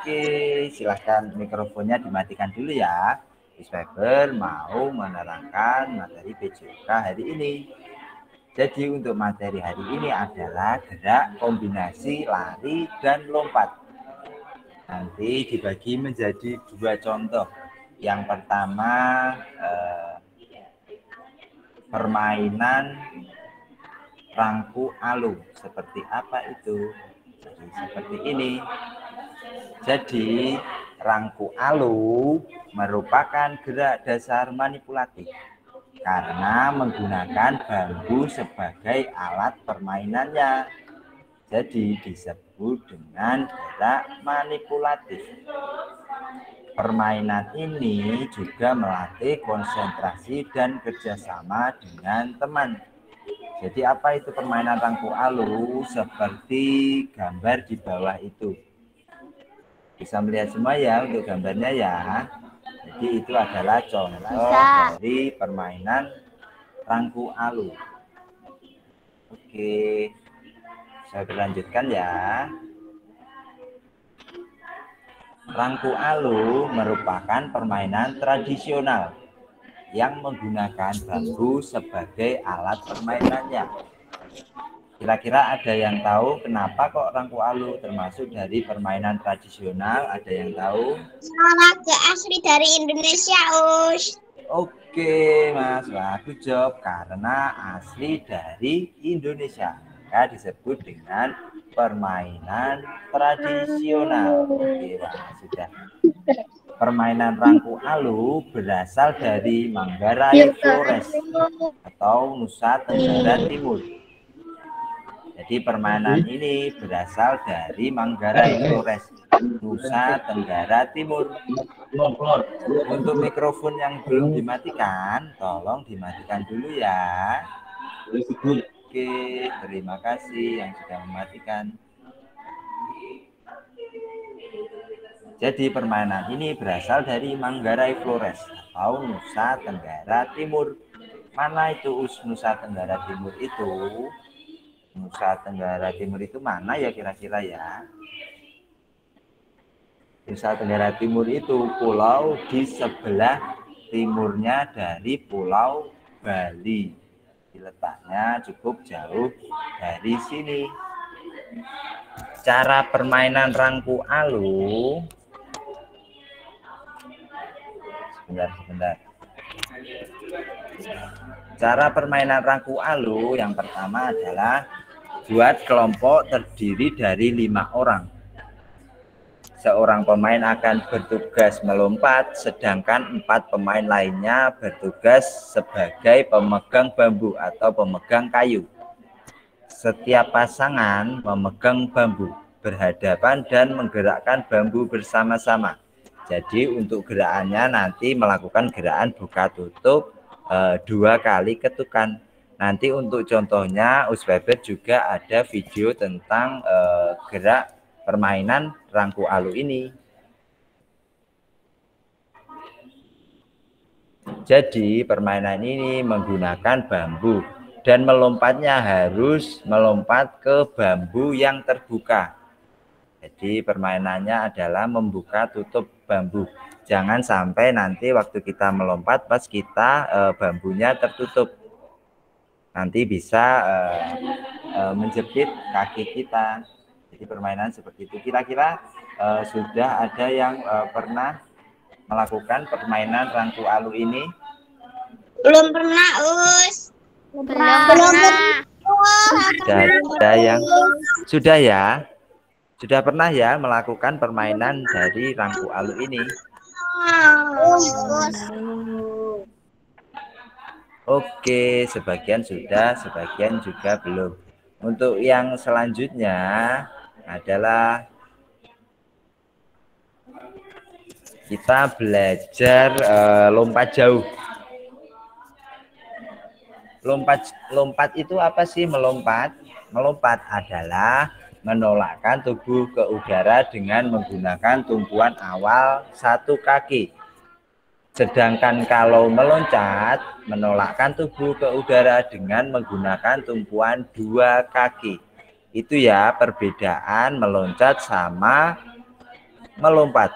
Oke, silahkan mikrofonnya dimatikan dulu ya. Subscriber mau menerangkan materi PJK hari ini. Jadi untuk materi hari ini adalah gerak kombinasi lari dan lompat. Nanti dibagi menjadi dua contoh. Yang pertama permainan rangku alu. Seperti apa itu? Jadi seperti ini. Jadi rangku alu merupakan gerak dasar manipulatif karena menggunakan bambu sebagai alat permainannya. Jadi disebut dengan gerak manipulatif. Permainan ini juga melatih konsentrasi dan kerjasama dengan teman. Jadi apa itu permainan rangku alu? Seperti gambar di bawah itu. Bisa melihat semua ya untuk gambarnya ya. Jadi itu adalah contoh dari permainan rangku alu. Oke, saya berlanjutkan ya. Rangku alu merupakan permainan tradisional yang menggunakan bambu sebagai alat permainannya. Kira-kira ada yang tahu kenapa kok rangku alu termasuk dari permainan tradisional? Ada yang tahu? Olahraga asli dari Indonesia, Us. Oke, Mas. Bagus jawab. Karena asli dari Indonesia. Maka disebut dengan permainan tradisional. Oke, wah, sudah. Permainan rangku alu berasal dari Manggarai, Flores atau Nusa Tenggara Timur. Jadi Jadi permainan ini berasal dari Manggarai Flores, Nusa Tenggara Timur. Untuk mikrofon yang belum dimatikan, tolong dimatikan dulu ya. Oke, terima kasih yang sudah mematikan. Jadi permainan ini berasal dari Manggarai Flores atau Nusa Tenggara Timur. Mana itu Nusa Tenggara Timur itu? Nusa Tenggara Timur itu mana ya kira-kira ya? Nusa Tenggara Timur itu pulau di sebelah timurnya dari Pulau Bali. Letaknya cukup jauh dari sini. Cara permainan rangku alu. Sebentar. Cara permainan rangku alu yang pertama adalah buat kelompok terdiri dari 5 orang. Seorang pemain akan bertugas melompat, sedangkan 4 pemain lainnya bertugas sebagai pemegang bambu atau pemegang kayu. Setiap pasangan memegang bambu berhadapan dan menggerakkan bambu bersama-sama. Jadi untuk gerakannya nanti melakukan gerakan buka tutup 2 kali ketukan. Nanti untuk contohnya Usweber juga ada video tentang gerak permainan rangku alu ini. Jadi permainan ini menggunakan bambu dan melompatnya harus melompat ke bambu yang terbuka. Jadi permainannya adalah membuka tutup bambu. Jangan sampai nanti waktu kita melompat pas kita bambunya tertutup. Nanti bisa menjepit kaki kita. Jadi permainan seperti itu. Kira-kira sudah ada yang pernah melakukan permainan rangku alu ini? Belum pernah, Us. Belum pernah. Sudah yang sudah ya? Sudah pernah ya melakukan permainan dari rangku alu ini? Oke, sebagian sudah, sebagian juga belum. Untuk yang selanjutnya adalah kita belajar lompat jauh. Lompat itu apa sih melompat? Melompat adalah menolakkan tubuh ke udara dengan menggunakan tumpuan awal 1 kaki. Sedangkan kalau meloncat, menolakkan tubuh ke udara dengan menggunakan tumpuan 2 kaki. Itu ya perbedaan meloncat sama melompat.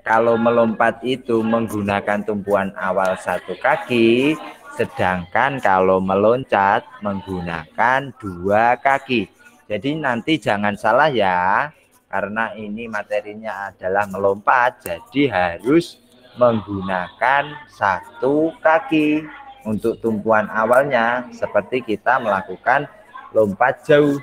Kalau melompat itu menggunakan tumpuan awal 1 kaki, sedangkan kalau meloncat menggunakan 2 kaki. Jadi nanti jangan salah ya, karena ini materinya adalah melompat, jadi harus menggunakan 1 kaki untuk tumpuan awalnya, seperti kita melakukan lompat jauh.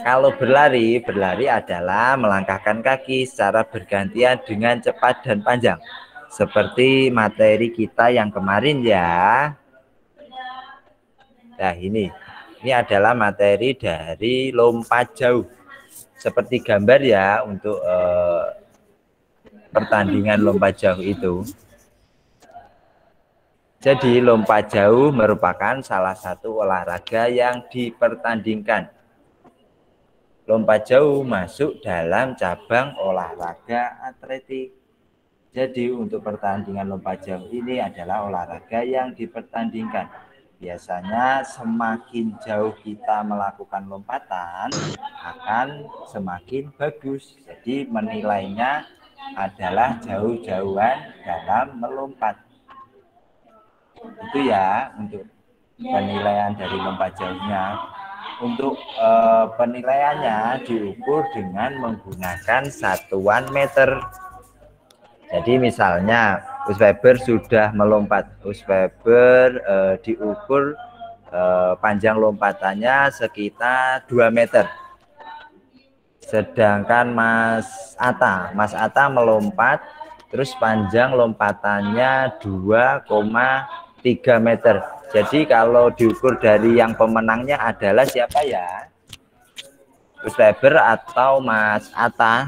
Kalau berlari adalah melangkahkan kaki secara bergantian dengan cepat dan panjang, seperti materi kita yang kemarin ya. Nah ini adalah materi dari lompat jauh, seperti gambar ya untuk pertandingan lompat jauh itu. Jadi lompat jauh merupakan salah satu olahraga yang dipertandingkan. Lompat jauh masuk dalam cabang olahraga atletik. Jadi untuk pertandingan lompat jauh ini adalah olahraga yang dipertandingkan. Biasanya semakin jauh kita melakukan lompatan akan semakin bagus. Jadi menilainya adalah jauh-jauhan dalam melompat. Itu ya untuk penilaian dari lompat jauhnya. Untuk penilaiannya diukur dengan menggunakan satuan meter. Jadi misalnya Usweber sudah melompat, Usweber diukur panjang lompatannya sekitar 2 meter. Sedangkan Mas Atta melompat, terus panjang lompatannya 2,3 meter. Jadi kalau diukur dari yang pemenangnya adalah siapa ya? Gus Weber atau Mas Atta?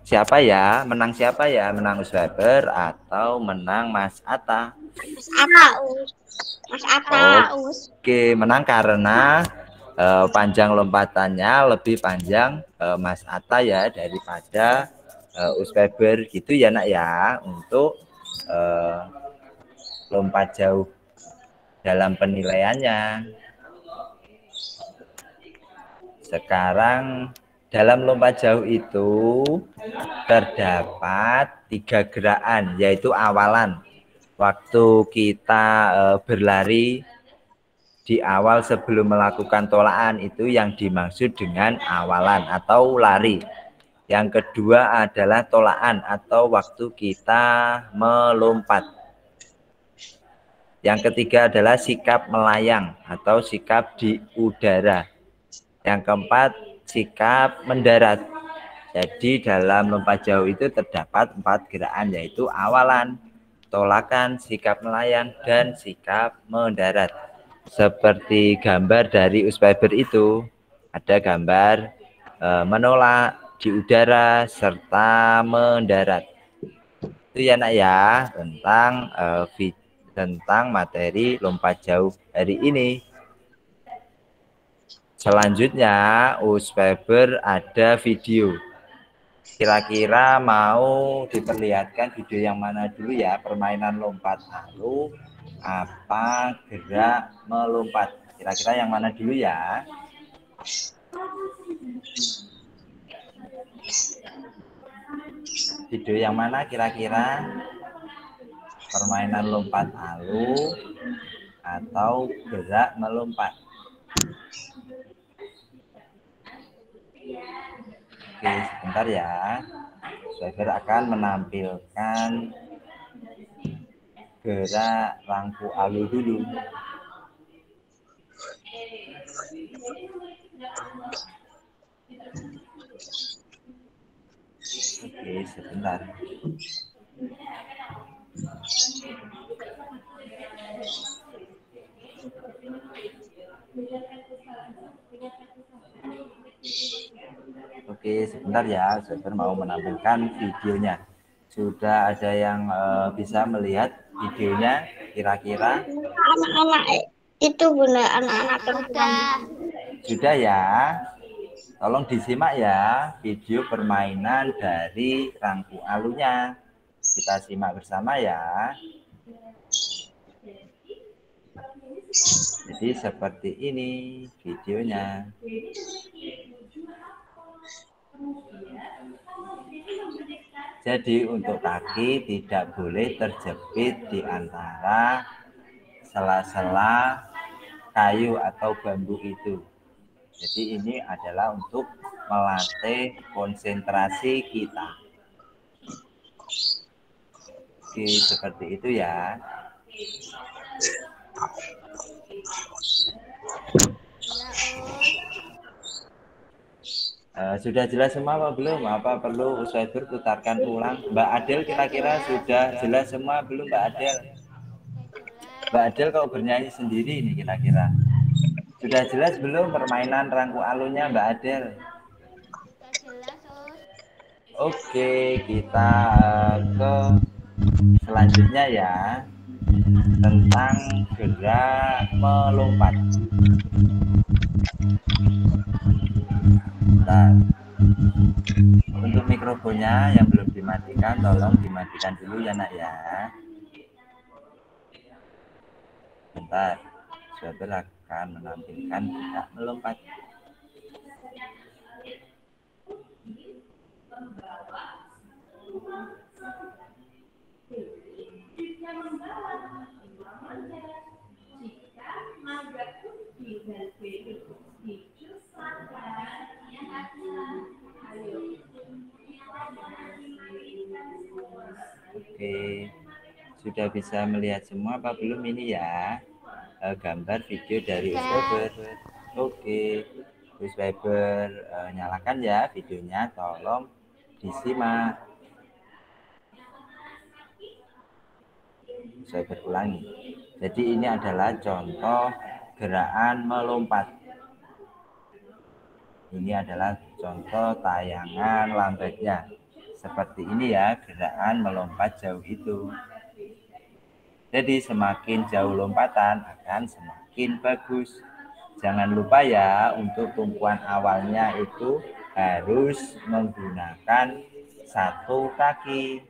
Siapa ya? Menang siapa ya? Menang Gus Weber atau menang Mas Atta? Mas Atta. Mas Atta. Oke, menang karena panjang lompatannya lebih panjang Mas Atta ya daripada Gus Weber gitu ya nak ya, untuk lompat jauh dalam penilaiannya. Sekarang dalam lompat jauh itu terdapat 3 gerakan, yaitu awalan. Waktu kita berlari di awal sebelum melakukan tolakan itu yang dimaksud dengan awalan atau lari. Yang kedua adalah tolakan atau waktu kita melompat. Yang ketiga adalah sikap melayang atau sikap di udara. Yang keempat, sikap mendarat. Jadi dalam lompat jauh itu terdapat 4 gerakan, yaitu awalan, tolakan, sikap melayang, dan sikap mendarat. Seperti gambar dari Gus Weber itu, ada gambar menolak, di udara, serta mendarat. Itu ya nak ya, tentang materi lompat jauh hari ini. Selanjutnya Gus Weber ada video. Kira-kira mau diperlihatkan video yang mana dulu ya? Permainan lompat alu apa gerak melompat? Kira-kira yang mana dulu ya? Video yang mana kira-kira? Permainan lompat alu atau gerak melompat? Oke, sebentar ya. Weber akan menampilkan gerak rangku alu dulu. Oke, sebentar. Oke, sebentar ya. Weber mau menampilkan videonya. Sudah ada yang bisa melihat videonya kira-kira? Anak-anak itu Bunda, anak-anak perempuan. Sudah ya. Tolong disimak ya video permainan dari rangku alunya. Kita simak bersama ya. Jadi seperti ini videonya. Jadi untuk kaki tidak boleh terjepit di antara sela-sela kayu atau bambu itu. Jadi ini adalah untuk melatih konsentrasi kita. Oke, seperti itu ya. Sudah jelas semua apa belum? Apa perlu Gus Weber putarkan ulang? Mbak Adel kira-kira sudah jelas semua belum Mbak Adel? Mbak Adel kalau bernyanyi sendiri ini kira-kira. Sudah jelas belum permainan rangku alunya Mbak Adel? Oke, kita ke selanjutnya ya, tentang gerak melompat. Nah, untuk mikrofonnya yang belum dimatikan, tolong dimatikan dulu ya nak ya. Bentar, Weber akan menampilkan gerak melompat. Oke, sudah bisa melihat semua apa belum ini ya? Gambar video dari Gus Weber. Oke, Gus Weber nyalakan ya videonya, tolong Disimak. Saya berulangi. Jadi ini adalah contoh gerakan melompat. Ini adalah contoh tayangan lambatnya. Seperti ini ya, gerakan melompat jauh itu. Jadi semakin jauh lompatan akan semakin bagus. Jangan lupa ya, untuk tumpuan awalnya itu harus menggunakan satu kaki.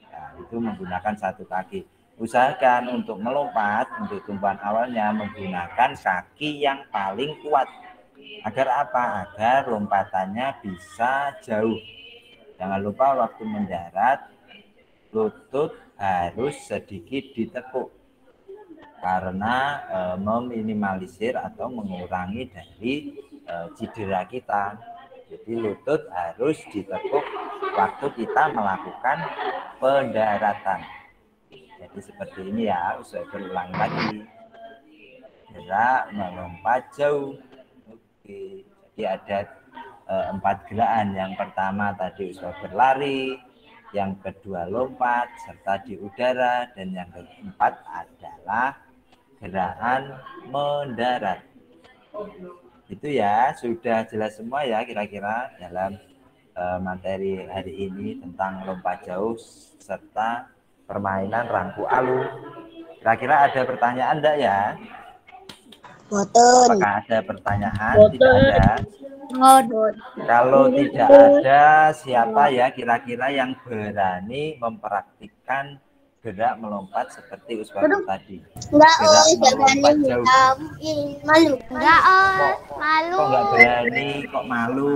Nah, itu menggunakan satu kaki. Usahakan untuk melompat, untuk tumpuan awalnya menggunakan kaki yang paling kuat. Agar apa? Agar lompatannya bisa jauh. Jangan lupa waktu mendarat, lutut harus sedikit ditekuk karena meminimalisir atau mengurangi dari cedera kita. Jadi lutut harus ditekuk waktu kita melakukan pendaratan. Jadi seperti ini ya, saya berulang lagi. Gerak melompat jauh. Oke, jadi ada 4 gerakan. Yang pertama tadi usaha berlari, yang kedua lompat serta di udara, dan yang keempat adalah gerakan mendarat. Itu ya, sudah jelas semua ya kira-kira dalam materi hari ini tentang lompat jauh serta permainan rangku alu. Kira-kira ada pertanyaan enggak ya? Boten. Apakah ada pertanyaan? Tidak ada. Kalau tidak ada, siapa ya kira-kira yang berani mempraktikkan gerak melompat seperti Uswabur tadi? Enggak, Gerak enggak berani. melompat jauh. Malu. Enggak, malu. Kok nggak berani? Kok malu?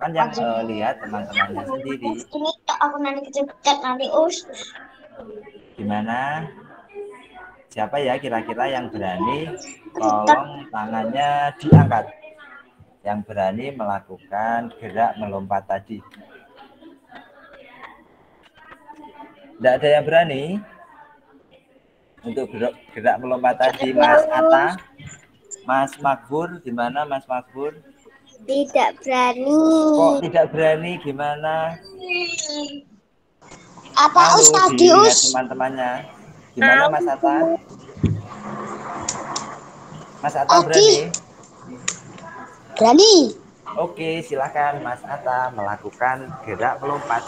Kan yang lihat teman-temannya sendiri. Ini aku nanti kecepetan nanti Gimana? Siapa ya kira-kira yang berani? Tolong tangannya diangkat. Yang berani melakukan gerak melompat tadi. Tidak ada yang berani untuk gerak melompat tadi, Mas Atta, Mas Makbur, gimana Mas Makbur? Tidak berani. Kok tidak berani? Gimana? Apa Ustaz dilihat teman-temannya. Gimana Mas Atta? Mas Atta berani? Berani. Oke, silakan Mas Atta melakukan gerak melompat.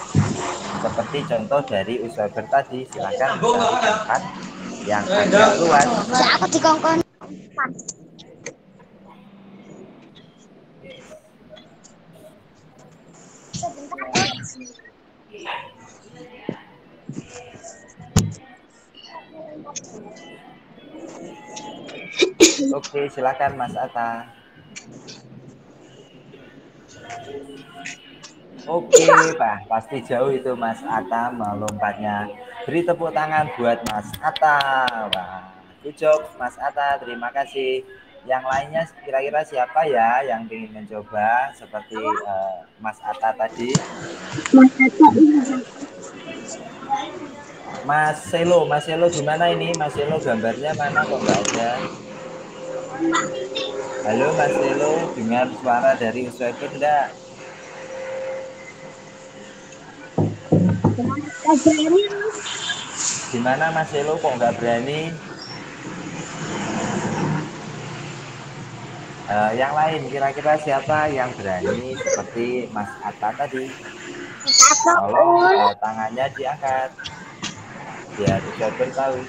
Seperti contoh dari Uswabur tadi, silakan cari tempat yang agak luas. Siapa dikongkon? Oke, silakan Mas Atta. Oke, Pak, pasti jauh itu Mas Atta melompatnya. Beri tepuk tangan buat Mas Atta. Wah, good job Mas Atta, terima kasih. Yang lainnya kira-kira siapa ya yang ingin mencoba seperti Mas Atta tadi? Mas Selo gimana ini? Mas Selo gambarnya mana kok nggak ada? Halo Mas Selo, dengar suara dari Uswabur enggak? Gimana Mas Selo kok nggak berani? Yang lain kira-kira siapa yang berani seperti Mas Atta tadi? Tolong tangannya diangkat biar Uswabur tahu.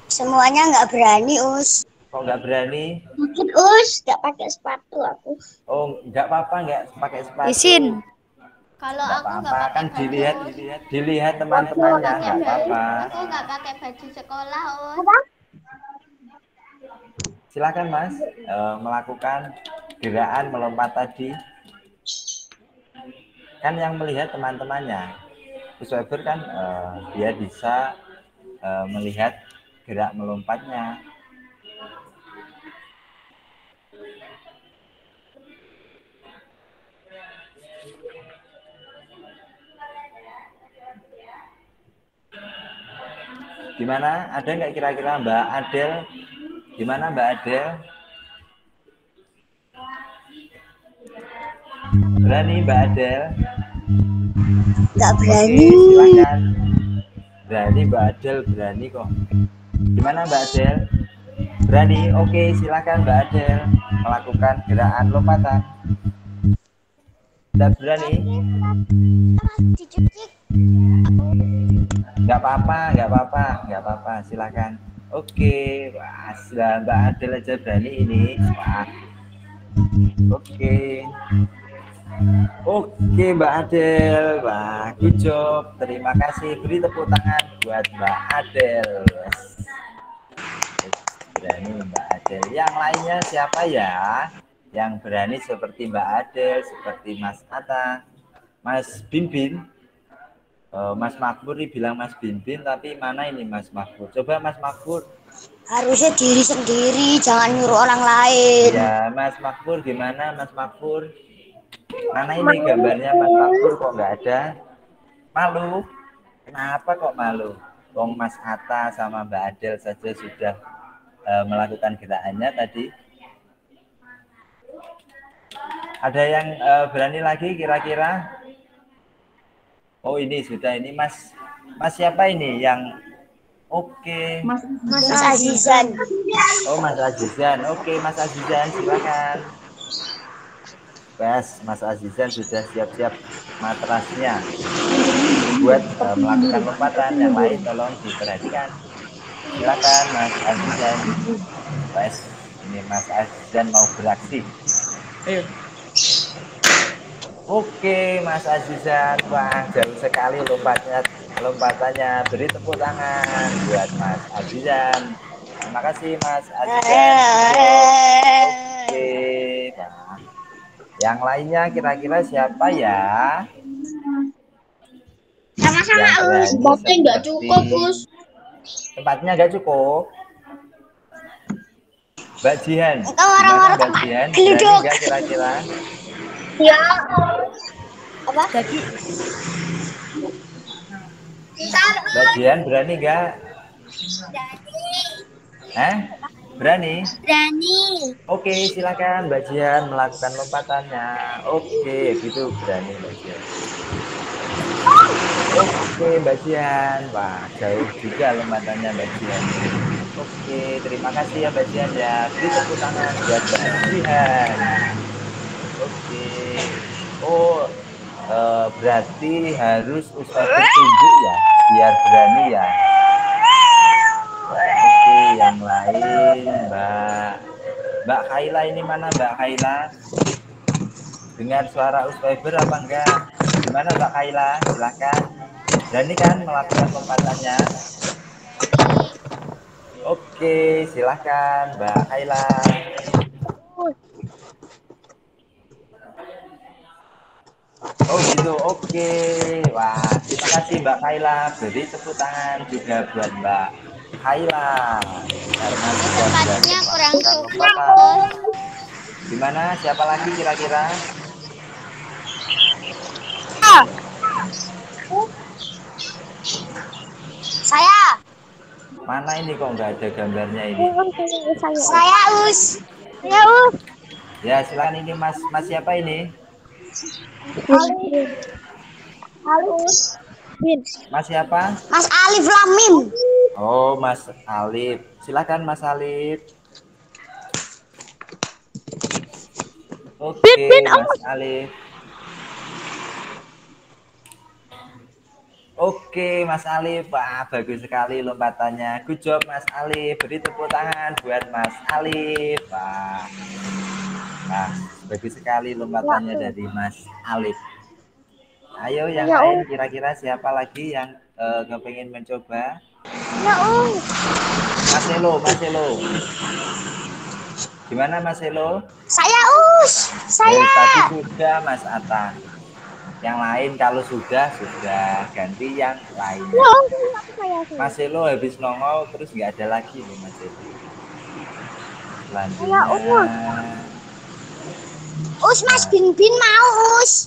Semuanya nggak berani, Us. Kok nggak berani? Mungkin Us nggak pakai sepatu aku. Oh, nggak apa-apa nggak pakai sepatu. Izin. Kalau Nggak aku nggak apa-apa, pakai kan baju, dilihat teman-temannya, nggak apa-apa. aku nggak pakai baju sekolah, Silakan Mas melakukan gerakan melompat tadi. Kan yang melihat teman-temannya. Uswabur kan dia bisa melihat gerak melompatnya. Gimana? Ada nggak kira-kira Mbak Adel? Gimana Mbak Adel? Berani Mbak Adel? Nggak berani. Oke, silakan. Berani Mbak Adel, berani kok. Gimana Mbak Adel? Berani? Oke, silakan Mbak Adel melakukan gerakan lompatan. Tidak berani? Nggak apa-apa, silakan. Oke, wah, Mbak Adel aja berani ini. Wah. Oke Mbak Adel, wah, good job. Terima kasih. Beri tepuk tangan buat Mbak Adel. Berani Mbak Adel. Yang lainnya siapa ya? Yang berani seperti Mbak Adel, seperti Mas Atta, Mas Binbin. Mas Makmur bilang Mas Binbin, tapi mana ini Mas Makmur? Coba Mas Makmur. Harusnya diri sendiri, jangan nyuruh orang lain. Ya, Mas Makmur gimana Mas Makmur? Mana ini gambarnya Mas Makmur kok nggak ada? Malu? Kenapa kok malu? Wong Mas Atta sama Mbak Adel saja sudah melakukan gerakannya tadi. Ada yang berani lagi kira-kira? Oh ini sudah, ini Mas siapa ini yang oke? Mas Azizan. Oh Mas Azizan, oke Mas Azizan silakan. Mas Azizan sudah siap-siap matrasnya buat melakukan lompatan. Yang lain tolong diperhatikan. Silakan Mas Azizan. Ini Mas Azizan mau beraksi. Ayo. Oke Mas Azizan, wah jauh sekali lompatannya. Beri tepuk tangan buat Mas Azizan. Terima kasih Mas Azizan. Oke, nah, yang lainnya kira-kira siapa ya? Sama-sama Us, tempatnya nggak cukup Us. Tempatnya nggak cukup. Mbak Jihan, orang-orang Mbak Jihan, geluduk. berani nggak kira-kira? Ya. Apa? Mbak Jihan berani nggak? Berani? Berani. Oke, silakan Mbak Jihan melakukan lompatannya. Oke, gitu berani Mbak Jihan. Oke, Mbak Jihan. Wah, jauh juga lompatannya Mbak Jihan. Oke, terima kasih ya Mbak Jihan ya. Beri tepuk tangan buat Mbak Jihan. Oke. Oh, berarti harus Ustaz tunjuk ya, biar berani ya. Oke, yang lain Mbak Khaila ini mana Mbak Khaila? Dengar suara Ustaz apa enggak? Gimana Mbak Khaila? Silakan. Berani kan melakukan lompatannya? Oke, silakan Mbak Khaila. Oh gitu, oke. Wah, terima kasih Mbak Khaila. Beri tepuk tangan juga buat Mbak Khaila. Karena sudah Tempatnya kurang cukup. Gimana? Siapa lagi kira-kira? Saya. Mana ini kok nggak ada gambarnya ini? Saya Us. Ya silakan, ini Mas siapa ini? Halus. Mas siapa? Mas Alif Lamim. Oh Mas Alif. Silakan Mas Alif. Oke Mas Alif. Oke Mas Alif, wah bagus sekali lompatannya. Good job Mas Alif. Beri tepuk tangan buat Mas Alif. Wah, bagus sekali lompatannya dari Mas Alif. Ayo yang lain kira-kira siapa lagi yang kepengen mencoba? Ya Mas Elo. Gimana Mas Elo? Saya Us. Saya. Tadi sudah Mas Atta. Yang lain kalau sudah ganti yang lain. Mas Elo habis nongol terus nggak ada lagi nih Mas Elo. Selanjutnya. Mas Binbin mau Us.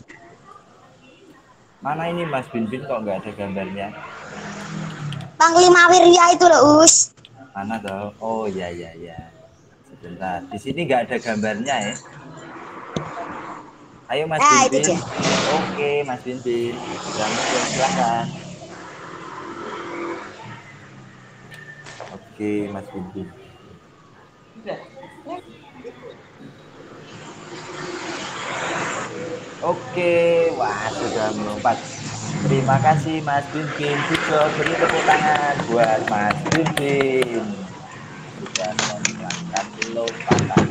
Mana ini Mas Binbin kok nggak ada gambarnya? Panglima Wirya itu loh Us. Mana toh? Oh ya. Sebentar. Di sini nggak ada gambarnya ya. Ayo Mas Binbin. Oke, Mas Binbin. Sudah muncul, silakan. Oke, Mas Binbin. Oke, wah sudah melompat. Terima kasih Mas Binbin. Juga beri tepuk tangan buat Mas Binbin. Sudah melakukan lompatan.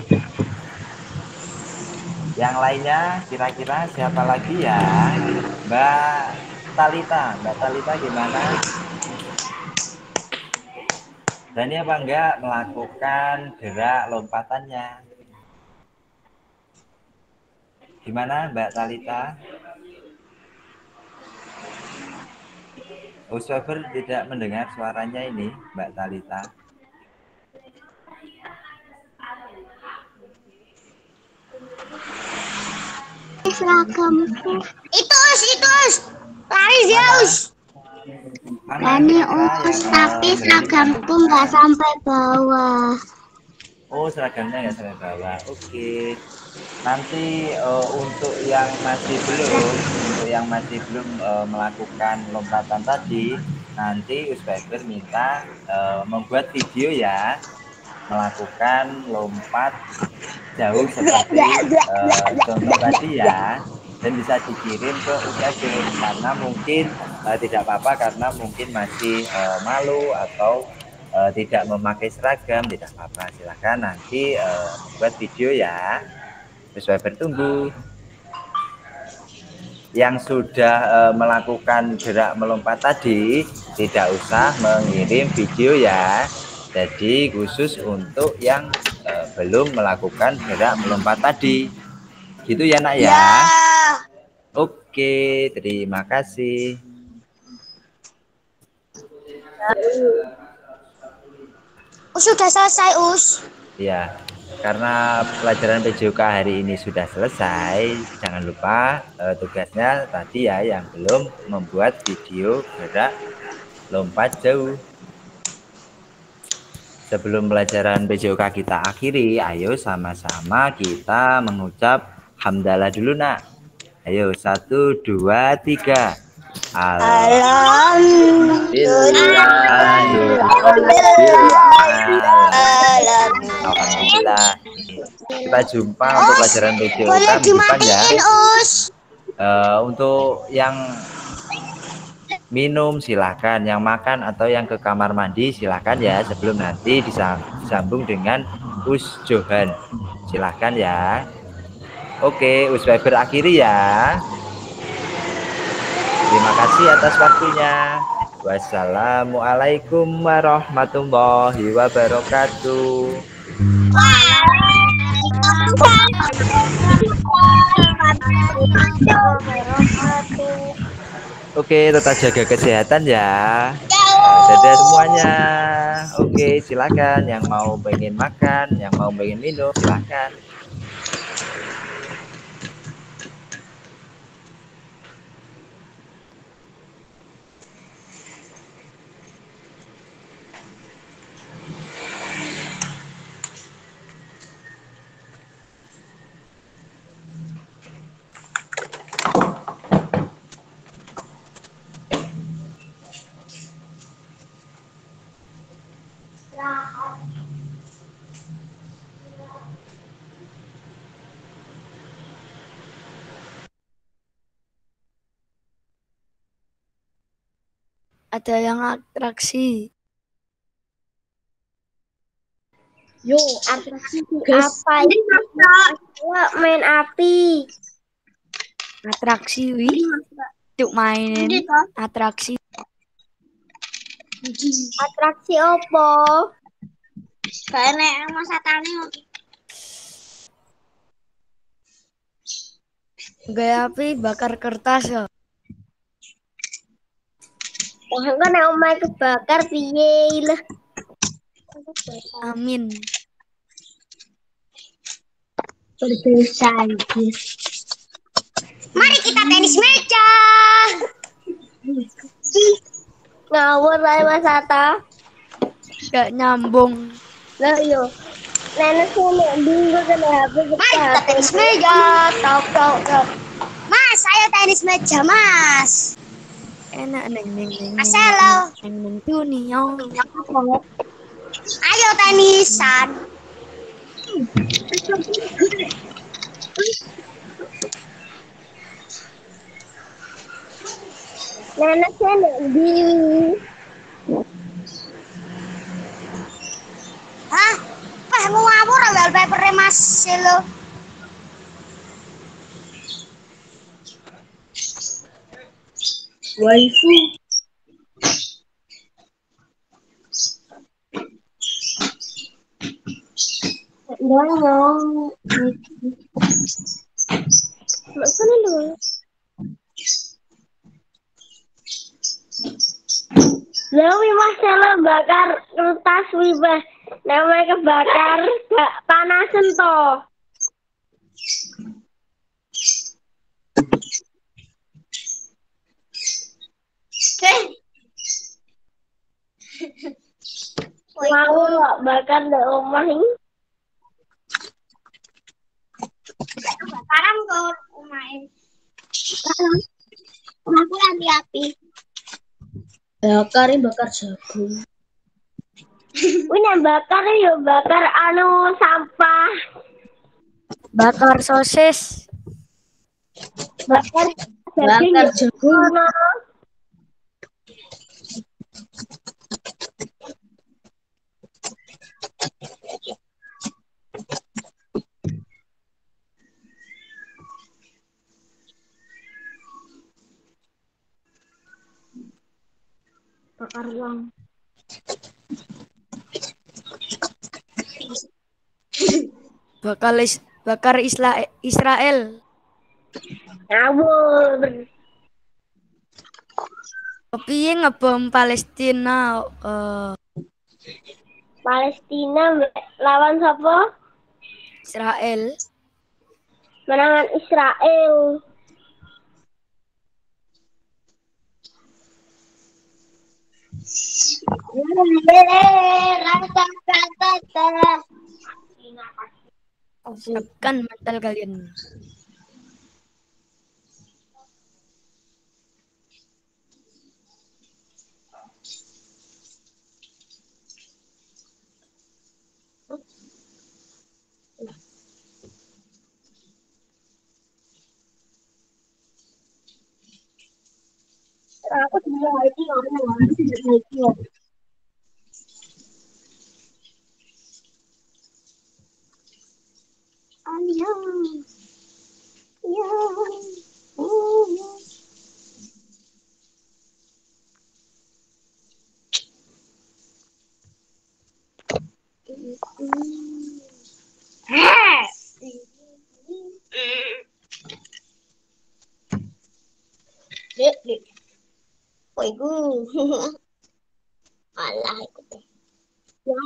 Yang lainnya kira-kira siapa lagi ya? Mbak Talita. Mbak Talita gimana? Berani apa enggak melakukan gerak lompatannya? Gimana Mbak Talita? Ustafer tidak mendengar suaranya ini, Mbak Talita. Seragamku. Itu lari Zeus. Berani Us, tapi seragamku nggak sampai bawah. Oh, seragamnya nggak sampai bawah. Oke. Nanti untuk yang masih belum melakukan lompatan tadi, nanti Usbeber minta membuat video ya, melakukan lompat jauh seperti contoh tadi ya, dan bisa dikirim ke Usbeber karena mungkin tidak apa-apa karena mungkin masih malu atau tidak memakai seragam, tidak apa-apa, silahkan nanti membuat video ya. Usbeber tunggu. Yang sudah melakukan gerak melompat tadi tidak usah mengirim video ya. Jadi khusus untuk yang belum melakukan gerak melompat tadi. Gitu ya Nak ya? Oke, terima kasih. Sudah selesai Us. Ya. Karena pelajaran PJOK hari ini sudah selesai, jangan lupa tugasnya tadi ya yang belum membuat video gerak lompat jauh. Sebelum pelajaran PJOK kita akhiri, ayo sama-sama kita mengucap hamdalah dulu Nak. Ayo 1, 2, 3. Alhamdulillah. Kita jumpa untuk pelajaran PJOK minggu depan ya. Untuk yang minum silahkan, yang makan atau yang ke kamar mandi silahkan ya, sebelum nanti disambung dengan Us Johan. Silahkan ya. Oke, Usbeber akhiri ya. Terima kasih atas waktunya. Wassalamualaikum warahmatullahi wabarakatuh. Oke, tetap jaga kesehatan ya. Dadah semuanya. Oke, silakan yang mau pengen makan, yang mau pengen minum, silakan. Ada yang atraksi. Yo, atraksi apa ini? Main api. Atraksi wi. Cuk main atraksi. Atraksi opo? Kayak masa tani. Gaya api bakar kertas ya. Wah, kan nek omahe kebakar piye lah. Amin. Berdosa iki. Mari kita tenis meja. Ngawur ae Mas Ata. Gak nyambung. Lah yo. Nenek sini bingung kena HP. Kita tenis meja. Tok. Mas, ayo tenis meja, Mas. Enak neng. Mas, halo. Neng tuh nih yang. Ayo tenisan. Nenek sini bingung. Hah? Wah, mau ngawur wallpaper Mas lo. Waifu. Dong. Mana lu? Lalu Marcelo bakar kertas wibah. Namanya kebakar panasan toh. Mau bakar di rumah ini. Bakaran kok main. Aku lagi api. Bakar jagung. Punya bakar yuk bakar anu sampah. Bakar sosis. Bakar jagung. Bakar uang. Bakar Israel. Ngawur. Kepiye ngebom Palestina? Palestina lawan siapa? Israel. Menangan Israel. Siapkan mental kalian. Aku tidak ngerti orang tidak ngerti. Dek. Oh, iku. Alah, iku. Ya,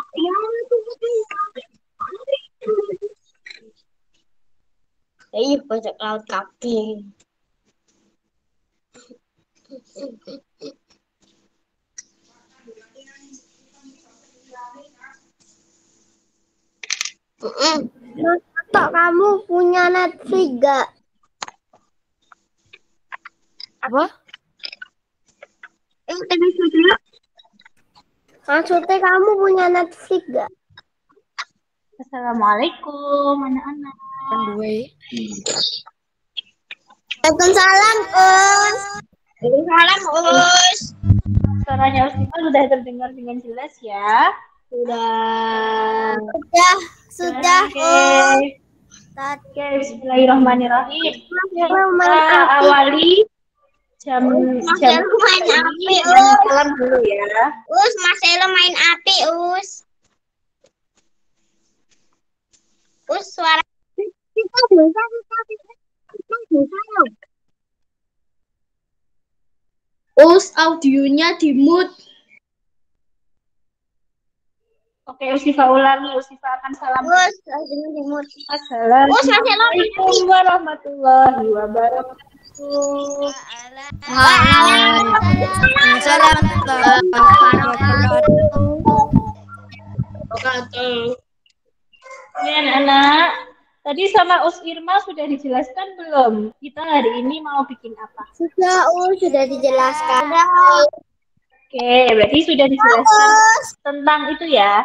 iya, bajak laut kabeh. Tok, kamu punya Netflix gak? Apa? Maksudnya kamu punya Netflix gak? Assalamualaikum anak-anak. Pendue. Waalaikumsalam, Us. Waalaikumsalam, Us. Suaranya Ustifah sudah terdengar dengan jelas ya? Sudah. Sudah, Oke. Oke, bismillahirrahmanirrahim. Kita awali jam Mas Elo main api, salam dulu ya. Us, Mas Elo main api, Us. Us, suara. Us, audionya di mute. Oke, Ustifah ulangi. Ustifah akan salam. Us, audionya di mute. Assalamualaikum warahmatullahi wabarakatuh. Waalaikumsalam warahmatullahi wabarakatuh. Oke, anak-anak. Tadi sama Us Irma sudah dijelaskan belum? Kita hari ini mau bikin apa? Sudah, sudah dijelaskan. Oke, berarti sudah dijelaskan tentang itu ya.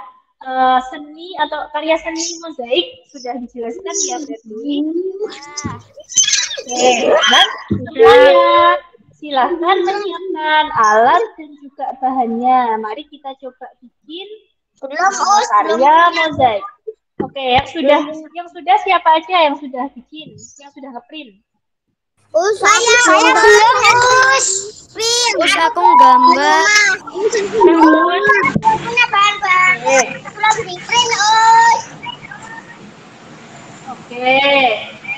Seni atau karya seni mozaik sudah dijelaskan ya berarti. Oke, dan semuanya silahkan menyiapkan alat dan juga bahannya. Mari kita coba bikin karya mozaik. Oke, yang sudah siapa aja yang sudah bikin, yang sudah ngeprint? Saya belum print. Aku gambar. Punya bahan-bahan. Belum di print, Oke,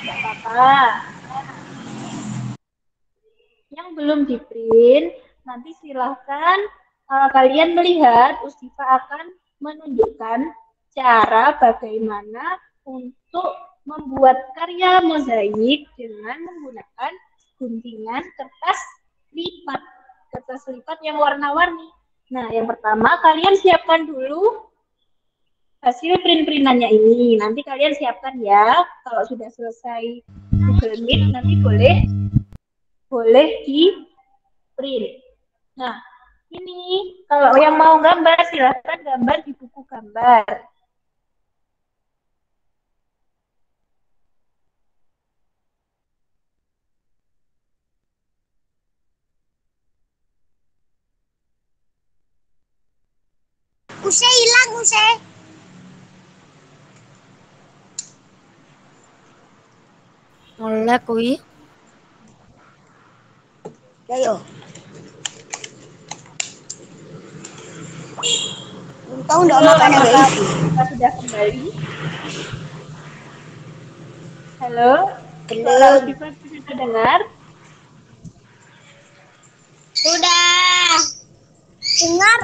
tidak apa-apa. Yang belum di print, nanti silahkan kalian melihat Ustifa akan menunjukkan cara bagaimana untuk membuat karya mozaik dengan menggunakan guntingan kertas lipat yang warna-warni. Nah, yang pertama kalian siapkan dulu hasil print-printannya ini. Nanti kalian siapkan ya. Kalau sudah selesai Google Meet, nanti boleh di print. Nah, ini kalau yang mau gambar silahkan gambar di buku gambar. Use hilang, Use. Oleh kui. Ayo. Untung enggak makan ya, guys. Kita sudah kembali. Halo? Belum. Suara Ustifa bisa dengar? Sudah. Dengar,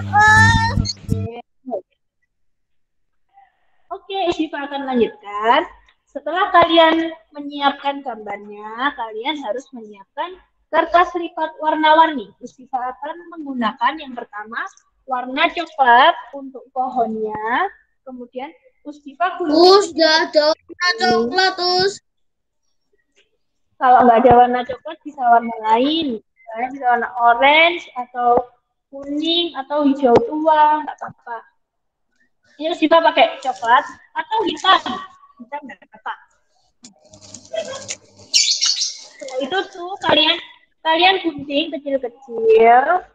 Oke, Ustifa akan lanjutkan. Setelah kalian menyiapkan gambarnya, kalian harus menyiapkan kertas lipat warna-warni. Ustifa akan menggunakan yang pertama warna coklat untuk pohonnya. Kemudian Ustifa Sudah ada warna coklat, Kalau nggak ada warna coklat bisa warna lain. Misalnya bisa warna orange atau kuning atau hijau tua, nggak apa-apa. Ini Ustifa pakai coklat atau hitam. Hitam nggak apa-apa. Setelah itu tuh kalian gunting kecil-kecil.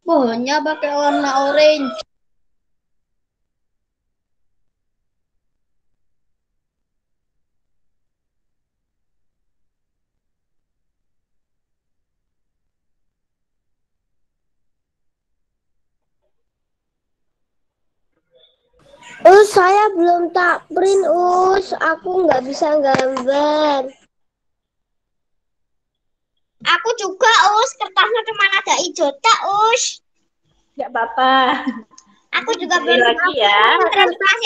Pohonnya pakai warna orange. Saya belum tak print, Aku nggak bisa gambar. Aku juga, kertasnya cuma ada hijau tak, Nggak apa-apa. Aku juga Sekali belum lagi ya. kertas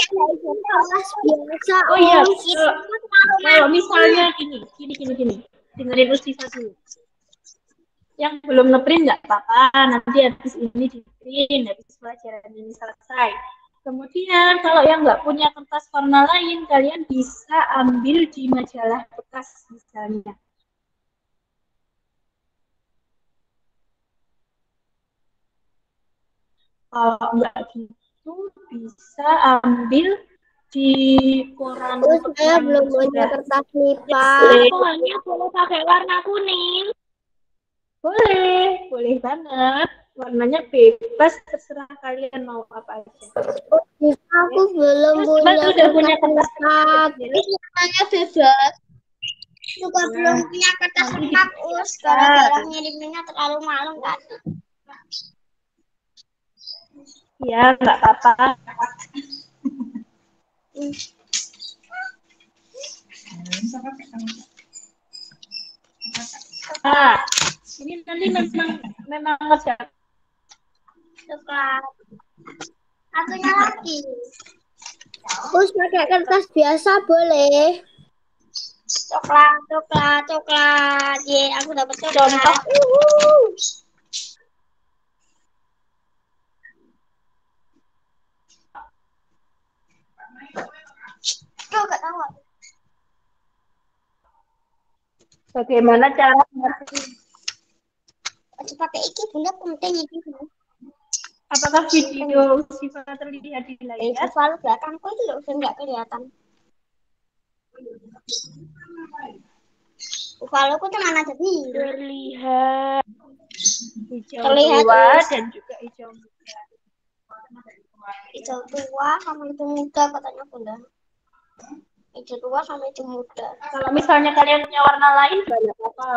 biasa. Oh iya, kalau misalnya gini. Dengerin Ustifa dulu. Yang belum ngeprint nggak apa-apa, nanti habis ini di-print, habis pelajaran ini selesai. Kemudian kalau yang nggak punya kertas warna lain, kalian bisa ambil di majalah bekas misalnya. Kalau nggak gitu, bisa ambil di koran. Saya belum punya kertas lipat. Pokoknya boleh pakai warna kuning. Boleh banget. Warnanya bebas, terserah kalian mau apa aja. Aku belum punya kertas lipat. Warnanya bebas. Juga belum punya kertas lipat, gara-gara ngirimnya terlalu malam tadi. Ya, nggak apa-apa. Ini nanti memang ngerjain. Coklat. Satunya lagi. Pakai kertas biasa boleh. Coklat. Ye, aku dapat coklat. Contoh. tahu. Bagaimana cara mengerti? Aja pakai iki Bunda penting iki. Apakah video Siva terlihat di layar? Kalau belakangku itu loh udah nggak kelihatan. Kalau aku tuh mana jadi? Terlihat hijau Terlihat, tua Us. dan juga hijau muda. Hijau tua sama hijau muda katanya Bunda. Hijau tua sama hijau muda. Kalau misalnya kalian punya warna lain, banyak apa?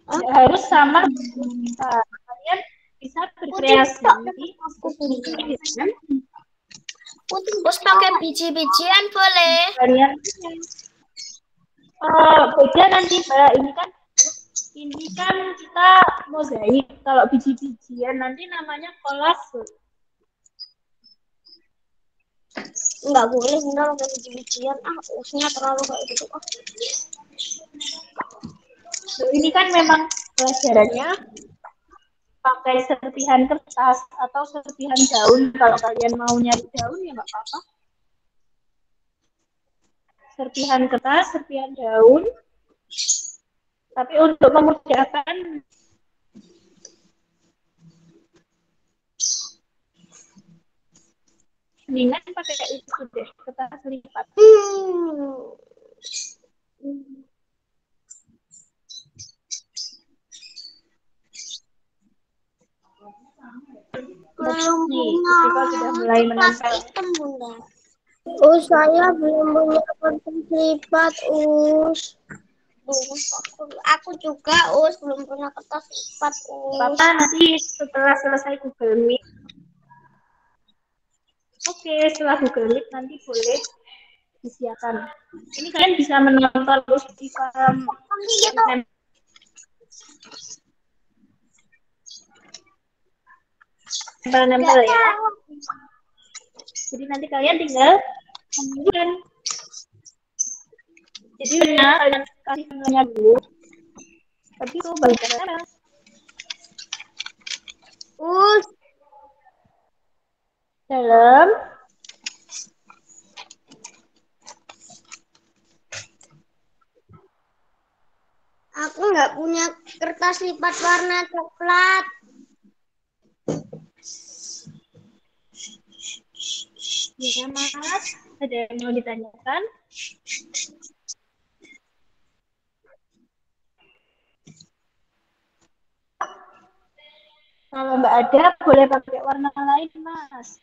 Tidak harus sama. Nah, kalian bisa berkreasi. Aku putih. Terus pakai biji-bijian boleh. Kalian beda nanti Mbak. Ini kan kita mozaik. Kalau biji-bijian nanti namanya kolase. Enggak boleh Bunda pakai biji-bijian. Usnya terlalu kayak gitu. Ini kan memang pelajarannya pakai serpihan kertas atau serpihan daun. Kalau kalian mau nyari daun ya nggak apa-apa. Serpihan kertas, serpihan daun. Tapi untuk memudahkan mendingan pakai itu deh, kertas lipat. Belum Nih, punya. Siva sudah mulai menempel. Hitam Bunda. Saya belum punya kertas lipat, Aku juga, belum punya kertas lipat, Papa nanti setelah selesai Google Meet. Oke, setelah Google Meet nanti boleh disiapkan. Ini kalian bisa menonton Siva nempel ya. Jadi nanti kalian tinggal menunjukkan. Jadi kalian kasih tengahnya dulu. Tapi itu bagaimana? Dalam. Aku nggak punya kertas lipat warna coklat. Ya, Mas. Ada yang mau ditanyakan? Kalau Mbak ada, boleh pakai warna lain, Mas.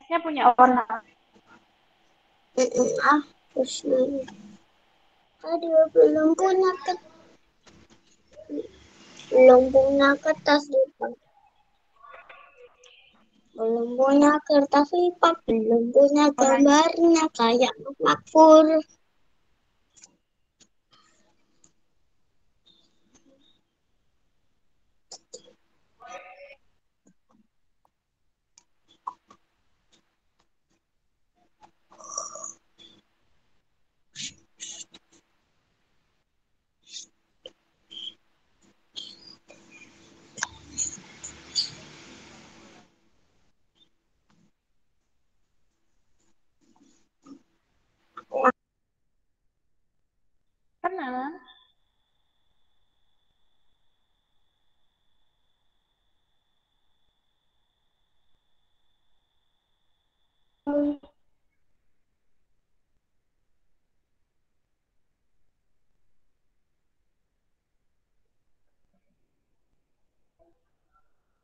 Saya punya warna. Aduh, belum punya kertas lipat. Belum punya kertas lipat. Belum punya gambarnya kayak makfur. Kenal.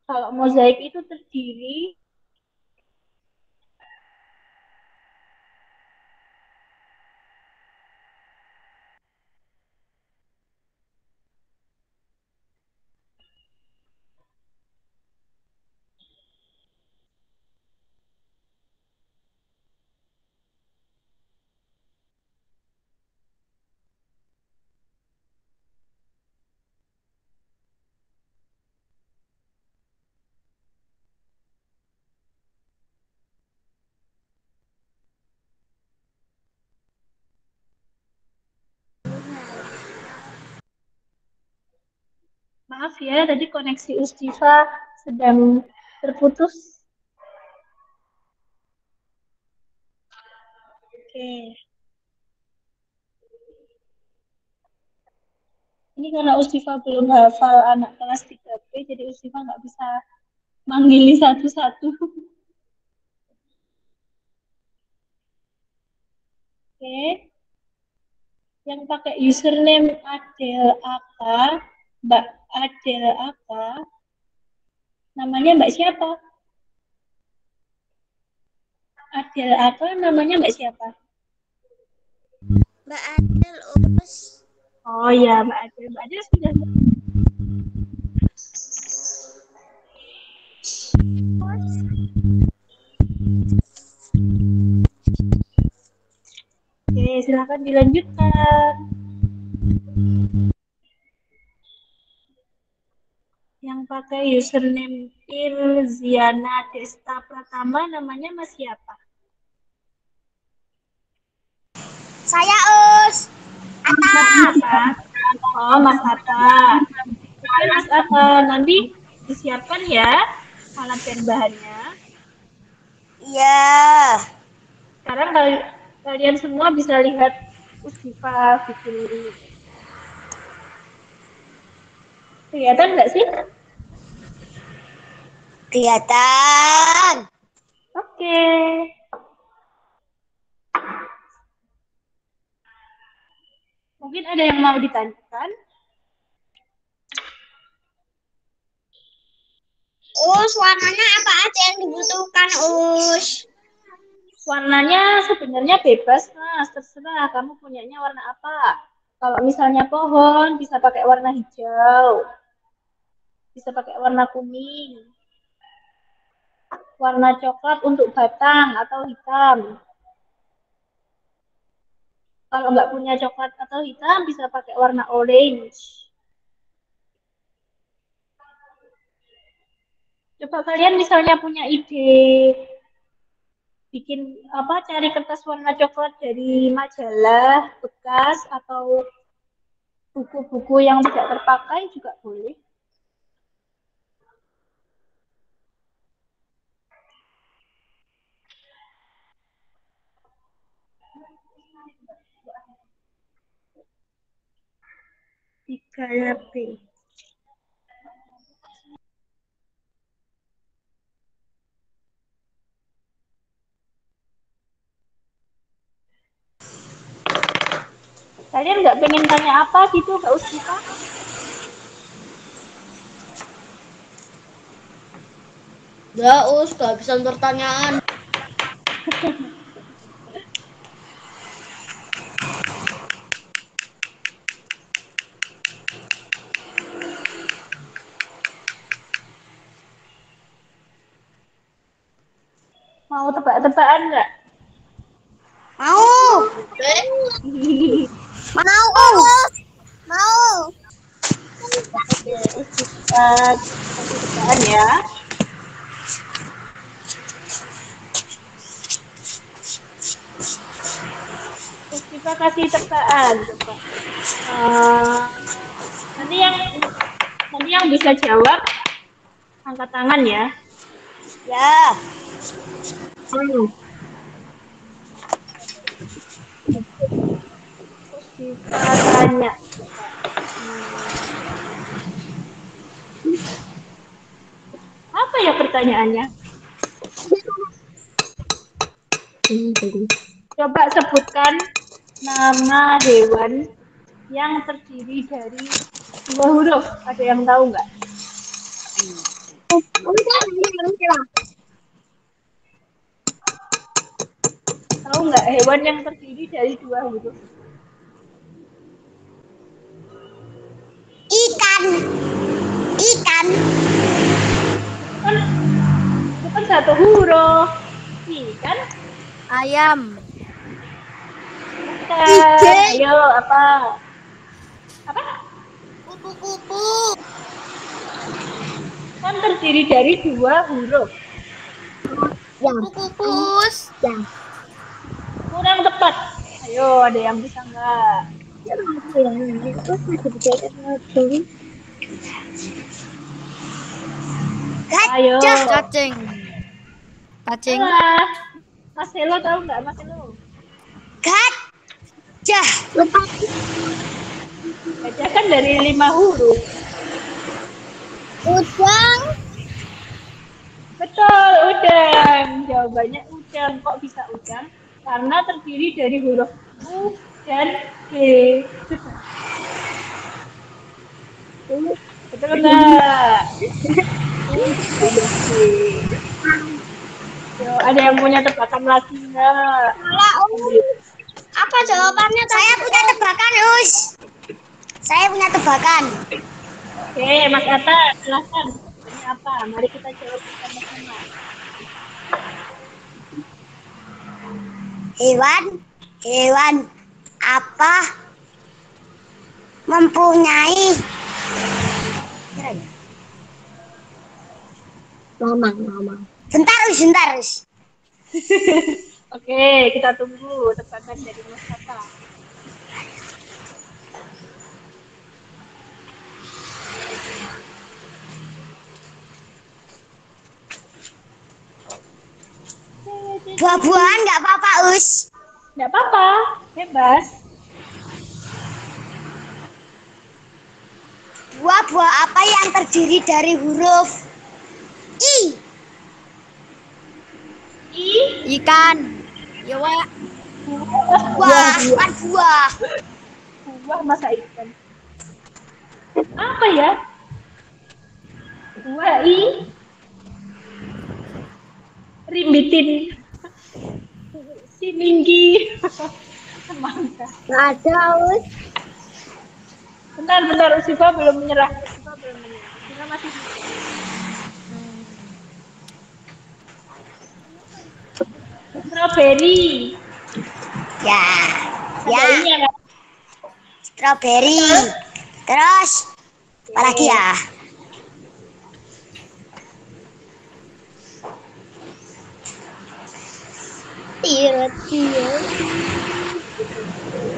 Kalau mozaik itu terdiri maaf ya, tadi koneksi Ustifa sedang terputus. Oke. Ini karena Ustifa belum hafal anak kelas 3B, jadi Ustifa nggak bisa manggili satu-satu. Oke. Yang pakai username Adel Aka, Mbak Adel Aka, namanya Mbak siapa? Adel Aka, namanya Mbak siapa? Mbak Adel Us. Oh ya, Mbak Adel. Mbak Adel sudah. Oke, silakan dilanjutkan. Yang pakai username Ilziana Desta Pratama, namanya Mas siapa? Saya Us. Mas Atta. Oh, Mas Atta. Oke, Mas Atta. Nanti disiapkan ya alat dan bahannya. Iya. Sekarang kalian semua bisa lihat Ustifa bikin ini. Kelihatan nggak sih? Kelihatan. Oke. Mungkin ada yang mau ditanyakan? Us, warnanya apa aja yang dibutuhkan, Us? Warnanya sebenarnya bebas, Mas. Terserah kamu punyanya warna apa. Kalau misalnya pohon, bisa pakai warna hijau. Bisa pakai warna kuning. Warna coklat untuk batang atau hitam. Kalau nggak punya coklat atau hitam, bisa pakai warna orange. Coba kalian misalnya punya ide bikin apa, cari kertas warna coklat dari majalah bekas atau buku-buku yang tidak terpakai juga boleh. Tiga lebih. Kalian nggak pengen tanya apa gitu, Kak Ustifa? Ya, Us, kehabisan pertanyaan. Mau tebak-tebakan nggak? Mau. Mau, Us. Mau. Oke, Ustifa kasih tebakan ya. Ustifa kasih tebakan, coba. Nanti yang bisa jawab angkat tangan ya. Ya. Ustifa tanya. Apa ya pertanyaannya? Coba sebutkan nama hewan yang terdiri dari 2 huruf. Ada yang tahu nggak? Tahu nggak hewan yang terdiri dari 2 huruf? Ikan. Ikan. Itu kan 1 huruf. Ikan? Ayam. Bukan. Ayo, apa? Apa? Kupu-kupu. Kan terdiri dari 2 huruf. Kupu-kupus. Kurang tepat. Ayo, ada yang bisa nggak? Ayo. Cacing. Cacing. Alah. Mas Helo tahu nggak Mas Helo? Gajah. Gajah kan dari 5 huruf. Udang. Betul, udang. Jawabannya udang. Kok bisa udang? Karena terdiri dari huruf U dan G. Betul nggak? Yo, ada yang punya tebakan lagi nggak? Apa jawabannya? Saya punya tebakan, Us. Saya punya tebakan. Oke, Mas Atta, silakan. Ini apa? Mari kita jawab bersama-sama. Hewan apa mempunyai Mamang. Bentar, Us. Oke, kita tunggu tebakan dari Mas Atta. Buah-buahan nggak apa-apa, Us. Nggak apa-apa, bebas. Buah-buah apa yang terdiri dari huruf I? Ikan. Ya, Wak. Buah, bukan buah. Buah masa ikan. Apa ya? Buah rimbitin. Si Minggi. Semangka. Nggak ada, Us. Bentar, Usifa belum menyerah. Usifa masih. Strawberry. Ya. Ada ini ya, Kak? Strawberry. Terus, apa lagi ya?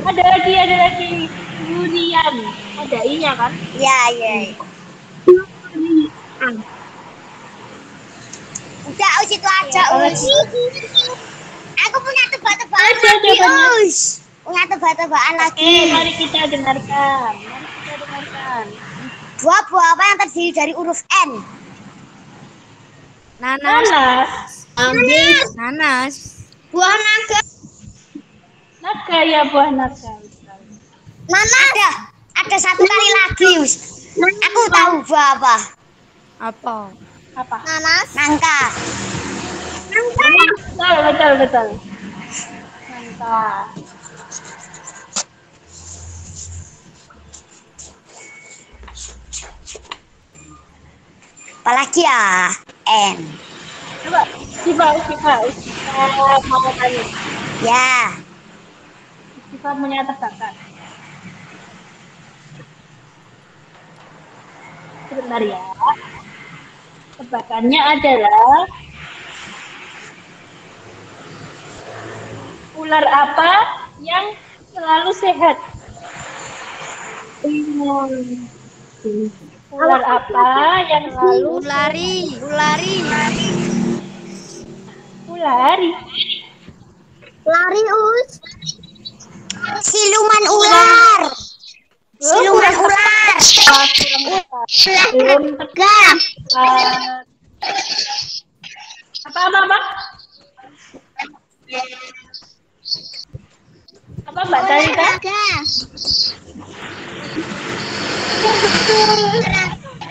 Ada lagi. Durian. Ada i-nya kan? Ya. Udah, Us, itu aja, Us. Aku punya tebak-tebakan Ada lagi, jawabannya. Us. Punya tebak-tebakan lagi. Mari kita dengarkan. Buah-buah apa yang terdiri dari huruf N? Nanas. Nanas. Buah naga. Naga ya, buah naga. Ada satu kali lagi, Us. Aku tahu buah apa. Apa? Nanas. Nangka. Betul. Nangka. Apalagi ya? N. Coba, Siva. Mau tanya. Ya. Siva punya tebakan. Sebentar ya. Tebakannya adalah ular apa yang selalu sehat? Ular apa yang selalu Ulari. Lari, Us. Siluman ular. Belum Tegap. Apa? Apa Mbak Talita?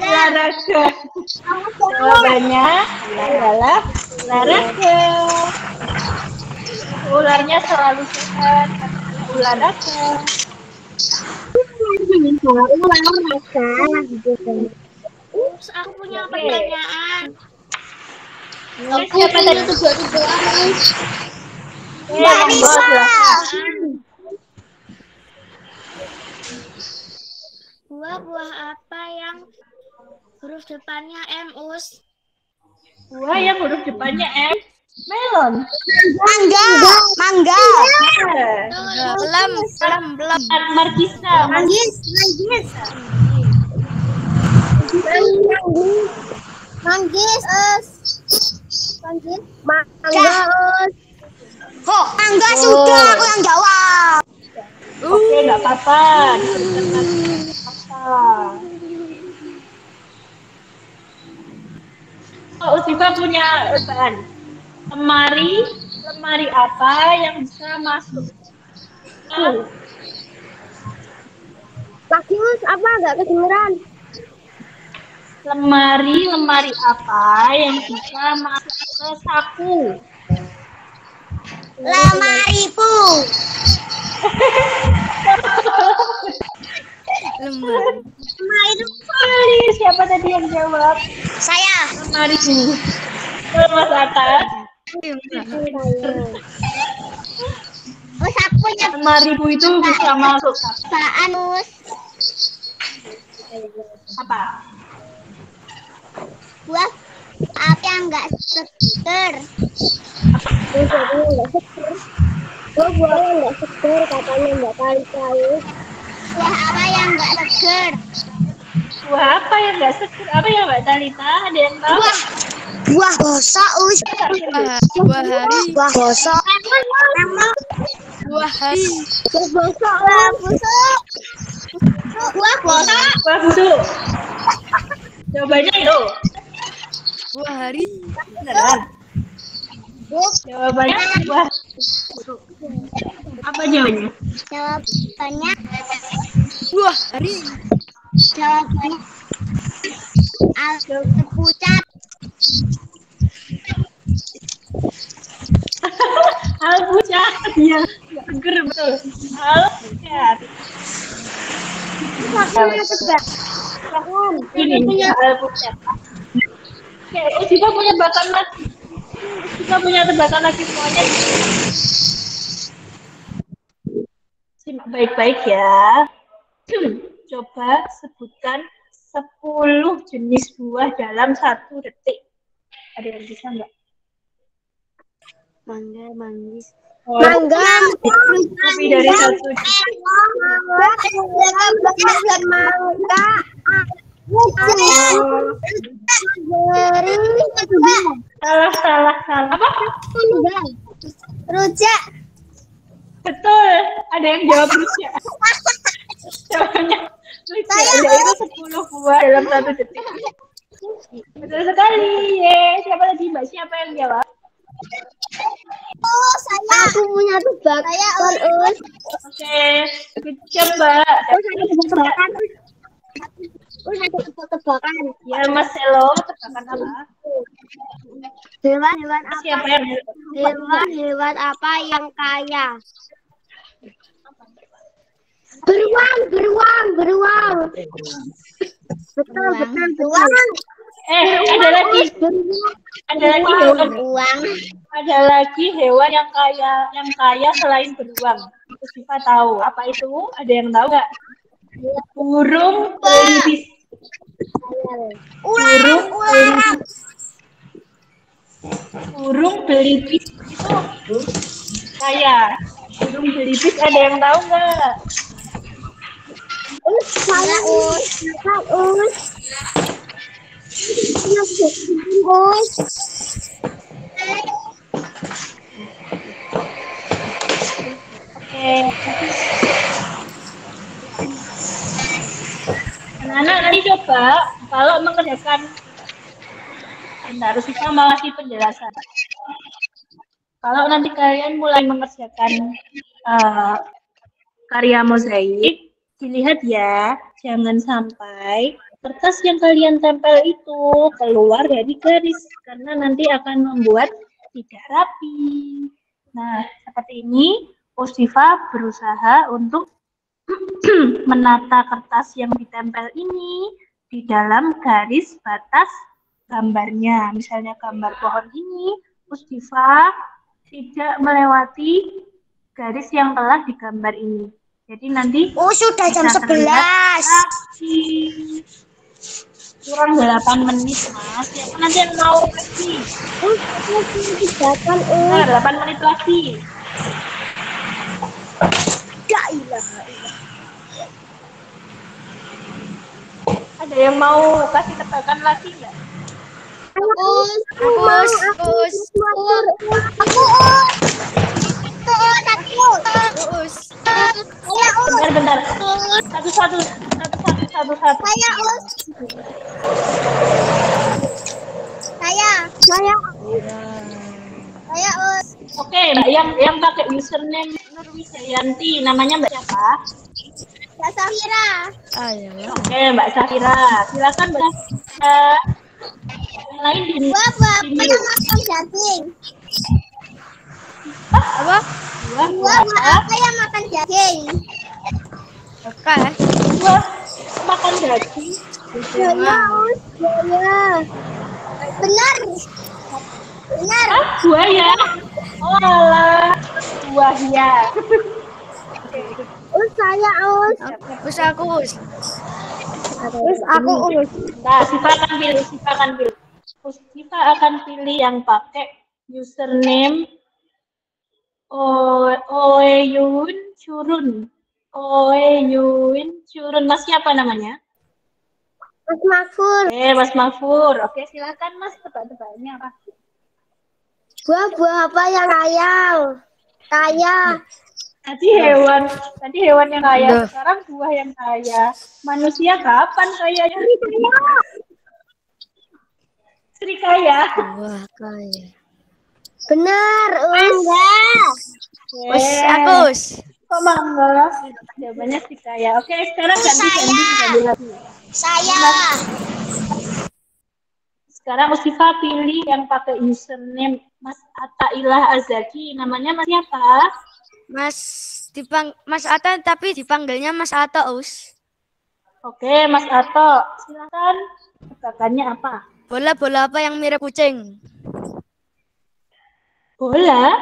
Olahraga. Jawabannya adalah olahraga. Ularnya selalu sehat. Olahraga. Aku punya pertanyaan. Siapa tadi? Mbak Nisa. Buah apa yang huruf depannya M, Us? Buah yang huruf depannya M. Melon. Mangga. Belum. Markisa. Manggis. Manggis. Mangga. Kok mangga sudah aku yang jawab. Oke, nggak apa-apa. Diberikan lagi. Apa? Oh, Usifa punya bahan. Lemari apa yang bisa masuk? Lagi apa nggak kedengeran? Lemari apa yang bisa masuk ke saku? Lemariku. Lemari. Siapa tadi yang jawab? Saya. Lemariku. Mas Atta. Oh, sapunya Lemariku itu bisa masuk saku. Pak Anus. Apa? Buah apa yang nggak seger? Buah yang nggak seger katanya nggak tahu. Buah apa yang nggak seger? Buah apa yang nggak seger? Apa yang Mbak Talita? Ada yang tahu? Buah gosok, Buah hari. Buah gosok. Buah hari. Buah gosok. Buah gosok. Buah busuk. Jawabannya itu. Buah hari. Beneran. Jawabannya buah busuk. Apa jawabannya? Jawabannya Buah hari. Alpucat. Alpucat. Iya. Seger betul. Alpucat. Ini alpucat. Oke, Usifa punya tebakan lagi. Kita punya tebakan lagi semuanya. Simak baik-baik ya. Coba sebutkan 10 jenis buah dalam 1 detik. Ada yang bisa nggak? Mangga, manggis. Mangga. Lebih dari 1 detik. Mangga. Salah. Apa? Rujak. Betul. Ada yang jawab rujak. Jawabannya rujak. Itu 10 buah dalam 1 detik. Betul sekali. Siapa lagi Mbak? Siapa yang jawab? Oh, saya. Aku punya tebak. Saya Us. Oke. Good job, Mbak. Tebak-tebakan. Ya, Mas Selo, tebakan apa? Hewan apa? Siapa yang Hewan apa yang kaya? Beruang. Betul. Ada lagi hewan. Beruang. Ada lagi hewan yang kaya selain beruang. Usifa tahu. Apa itu? Ada yang tahu nggak? Burung belibis. Burung belibis itu kaya. Burung belibis ada yang tahu nggak? Saya Us. Oke. Anak-anak nanti coba kalau mengerjakan, harus kita mengasih penjelasan. Kalau nanti kalian mulai mengerjakan karya mozaik, dilihat ya, jangan sampai kertas yang kalian tempel itu keluar dari garis, karena nanti akan membuat tidak rapi. Nah, seperti ini, Usifa berusaha untuk menata kertas yang ditempel ini di dalam garis batas gambarnya. Misalnya gambar pohon ini, Usifa tidak melewati garis yang telah digambar ini. Jadi nanti sudah jam 11. Kurang 8 menit, Mas. Siapa nanti yang mau lagi? 8 menit lagi. Ada yang mau kasih tebakan lagi nggak? Bentar. Satu. Saya Us. Saya Us. Oke, Mbak yang pakai username Nurwijayanti, namanya Mbak siapa? Mbak Safira. Oke, Mbak Safira. Silakan Mbak. Yang lain di Buah yang makan daging. Apa? Buah apa yang makan daging? Oke. Buah makan daging. Saya Us. Benar. Buaya. Oh alah, buaya. Saya Us. Us aku Us. Nah, Siva akan pilih yang pakai username Oeyun Curun. Mas siapa namanya? Mas Mahfur. Mas Mahfur. Oke, silakan Mas, tebak-tebakannya apa? Buah apa yang kaya? Tadi hewan yang kaya, sekarang buah yang kaya. Manusia kapan kayanya? Serikaya. Buah kaya. Benar, enggak. Us aku Us. Kok mangga? Jawabannya serikaya. Oke, sekarang ganti lagi. Saya. Sekarang Usifa pilih yang pakai username Mas Atailah Azaki. Namanya Mas siapa? Mas Atta tapi dipanggilnya Mas Atta Us. Oke, Mas Ato. Silakan. Tebakannya apa? Bola apa yang mirip kucing? Bola?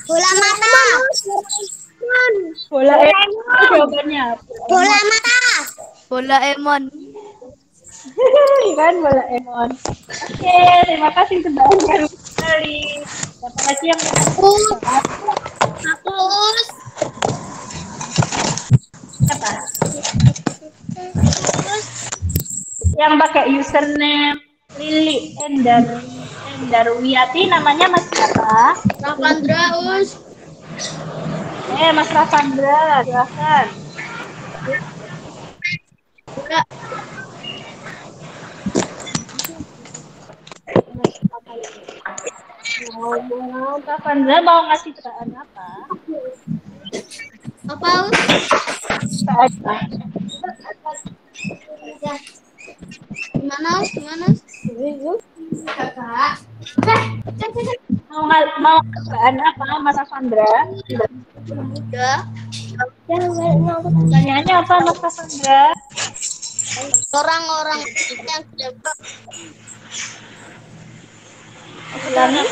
Bola mata. Bola jawabannya. Bola mata. Bola Emon. Kan bola Emon. Oke, terima kasih sebanyak sekali. Siapa lagi yang Aku. apa? Yang pakai username Lili Endarwiyati, namanya Mas siapa? Rafandra Us. Mas Rafandra, silakan. Rafandra mau ngasih tebakan apa? Apa Us? Gimana? Mau tebakan apa, Mas Rafandra? Udah. Pertanyaannya apa, Mas Rafandra? Orang-orang yang sudah Ulangi.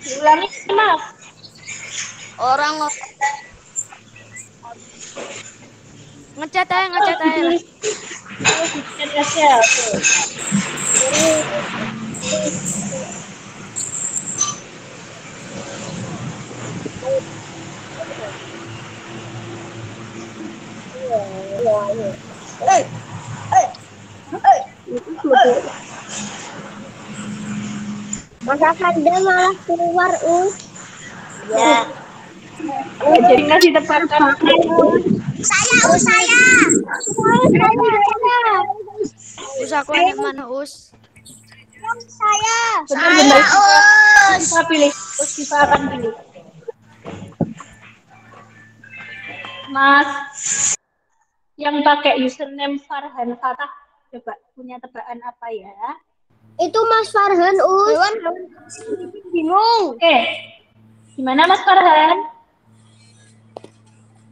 Diulangi, Mas. orang Ngecat aja. Dicet aja, oke. Mas Afanda malah keluar Us. Ya. Jadi ngasih tebakan. Saya Us. Us aku yang mana Us? Saya Us. Kita pilih. Kita akan pilih. Mas yang pakai username Farhan Fatah, coba punya tebakan apa ya? itu Mas Farhan Us. Bingung. Oke. Gimana Mas Farhan?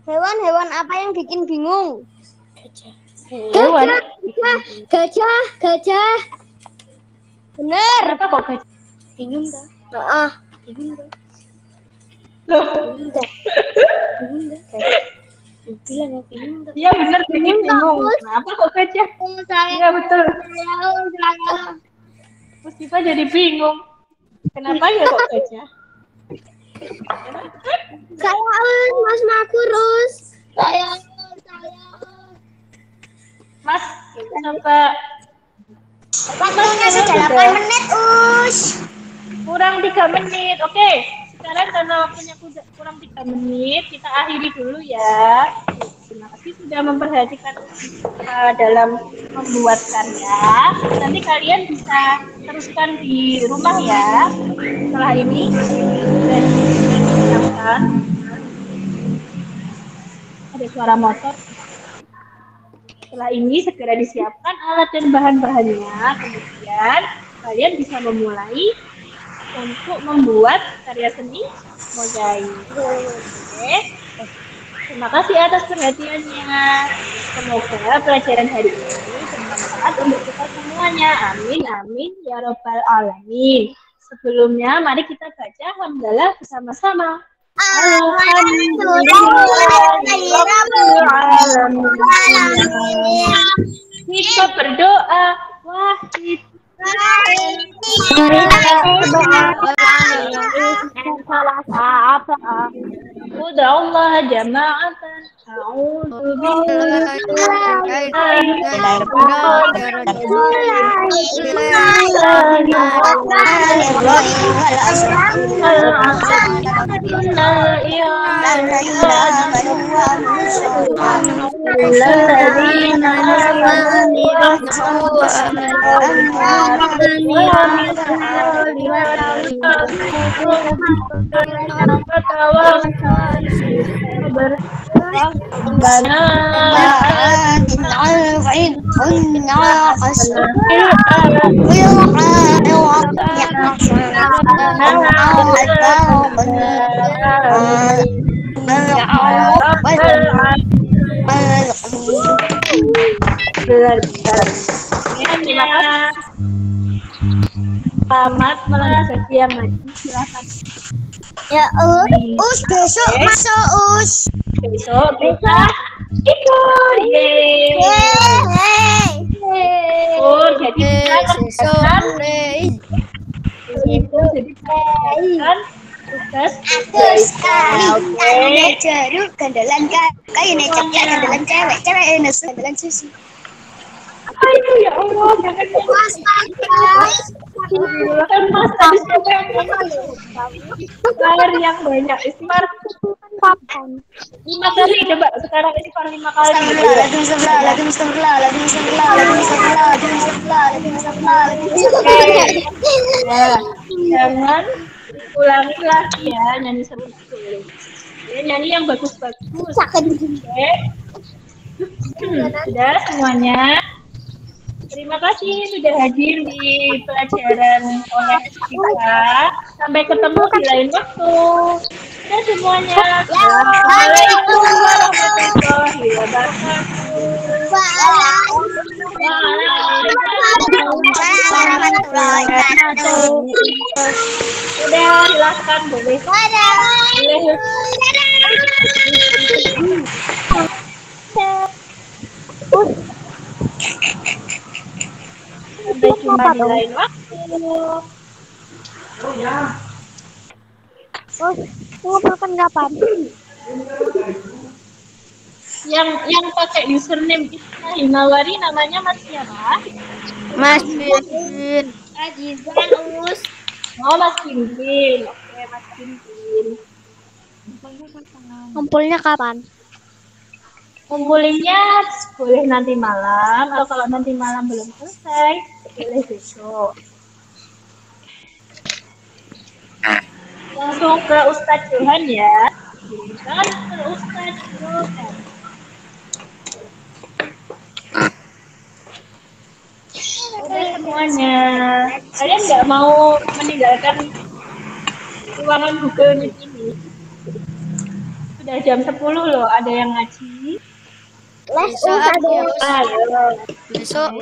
Hewan apa yang bikin bingung? Hewan. Gajah. Bener. Kenapa kok gajah? Bingung dah. Bingung dah. Iya bener, bingung. Kenapa kok gajah? Iya betul. Musifa jadi bingung. Kenapa ya kok gajah? Saya Mas Makurus. Saya. Mas, coba. Waktunya sudah 8 menit, Us. Kurang 3 menit. Oke, sekarang karena waktunya kurang 3 menit, kita akhiri dulu ya. Terima kasih sudah memperhatikan dalam membuat karya. Nanti kalian bisa teruskan di rumah ya. Setelah ini sudah disiapkan. Ada suara motor. Setelah ini segera disiapkan alat dan bahan-bahannya. Kemudian kalian bisa memulai untuk membuat karya seni mozaik. Oke. Terima kasih atas perhatiannya. Semoga pelajaran hari ini bermanfaat untuk kita semuanya. Amin, amin, ya robbal alamin. Sebelumnya, mari kita baca hamdalah bersama-sama. Alhamdulillahirobbilalamin. Kita berdoa wahid. Udah Allah jama'atan. A'udzu Selamat melanjutkan yang lagi, silakan. Ya, Us besok masuk, Us. Besok kita ikut. Jadi kita kerjakan itu, jadi kerjakan tugas sekali. Kayaknya jeruk, gandalan kayaknya cewek, gandalan cewek, gandalan susu. Apa itu ya Allah? Jangan kan Mas tadi istighfar yang banyak, istighfar 5 kali, coba sekarang istighfar 5 kali. Jangan ulangi lagi ya, nyanyi seperti ya, nyanyi yang bagus-bagus. Sudah semuanya. Terima kasih sudah hadir di pelajaran oleh kita. Sampai ketemu di lain waktu. Dan semuanya. Assalamualaikum warahmatullahi wabarakatuh. Sudah, silakan boleh. Sampai jumpa di lain waktu. Ngumpulkan kapan? Yang pakai username Isma Himawari namanya Mas siapa? Mas Bin. Ajizan, Us. Oh, Mas Kimpin. Oke, Mas Kimpin. Ngumpulnya kapan? Kumpulinnya boleh nanti malam, atau kalau nanti malam belum selesai, boleh besok. Langsung ke Ustadz Johan ya. Silakan ke Ustadz Johan. Oke semuanya. Kalian nggak mau meninggalkan ruangan Google Meet ini? Sudah jam 10 loh, ada yang ngaji. Besok ada. Besok.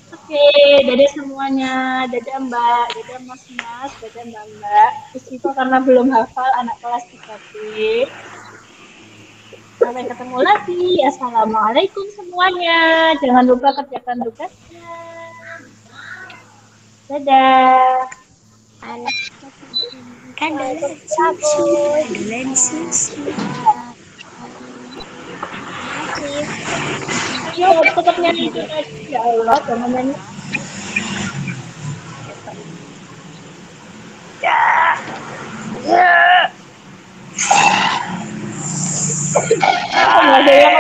Oke, dadah semuanya, dadah Mbak, dadah Mas, dadah Mbak. Istighfar karena belum hafal anak kelas 3B. Sampai ketemu lagi. Assalamualaikum semuanya. Jangan lupa kerjakan tugasnya. Dadah. Kandalan susu, kandalan susu. Ayo tetap nyanyi itu tadi. Ya Allah, jangan nyanyi. Nggak ada yang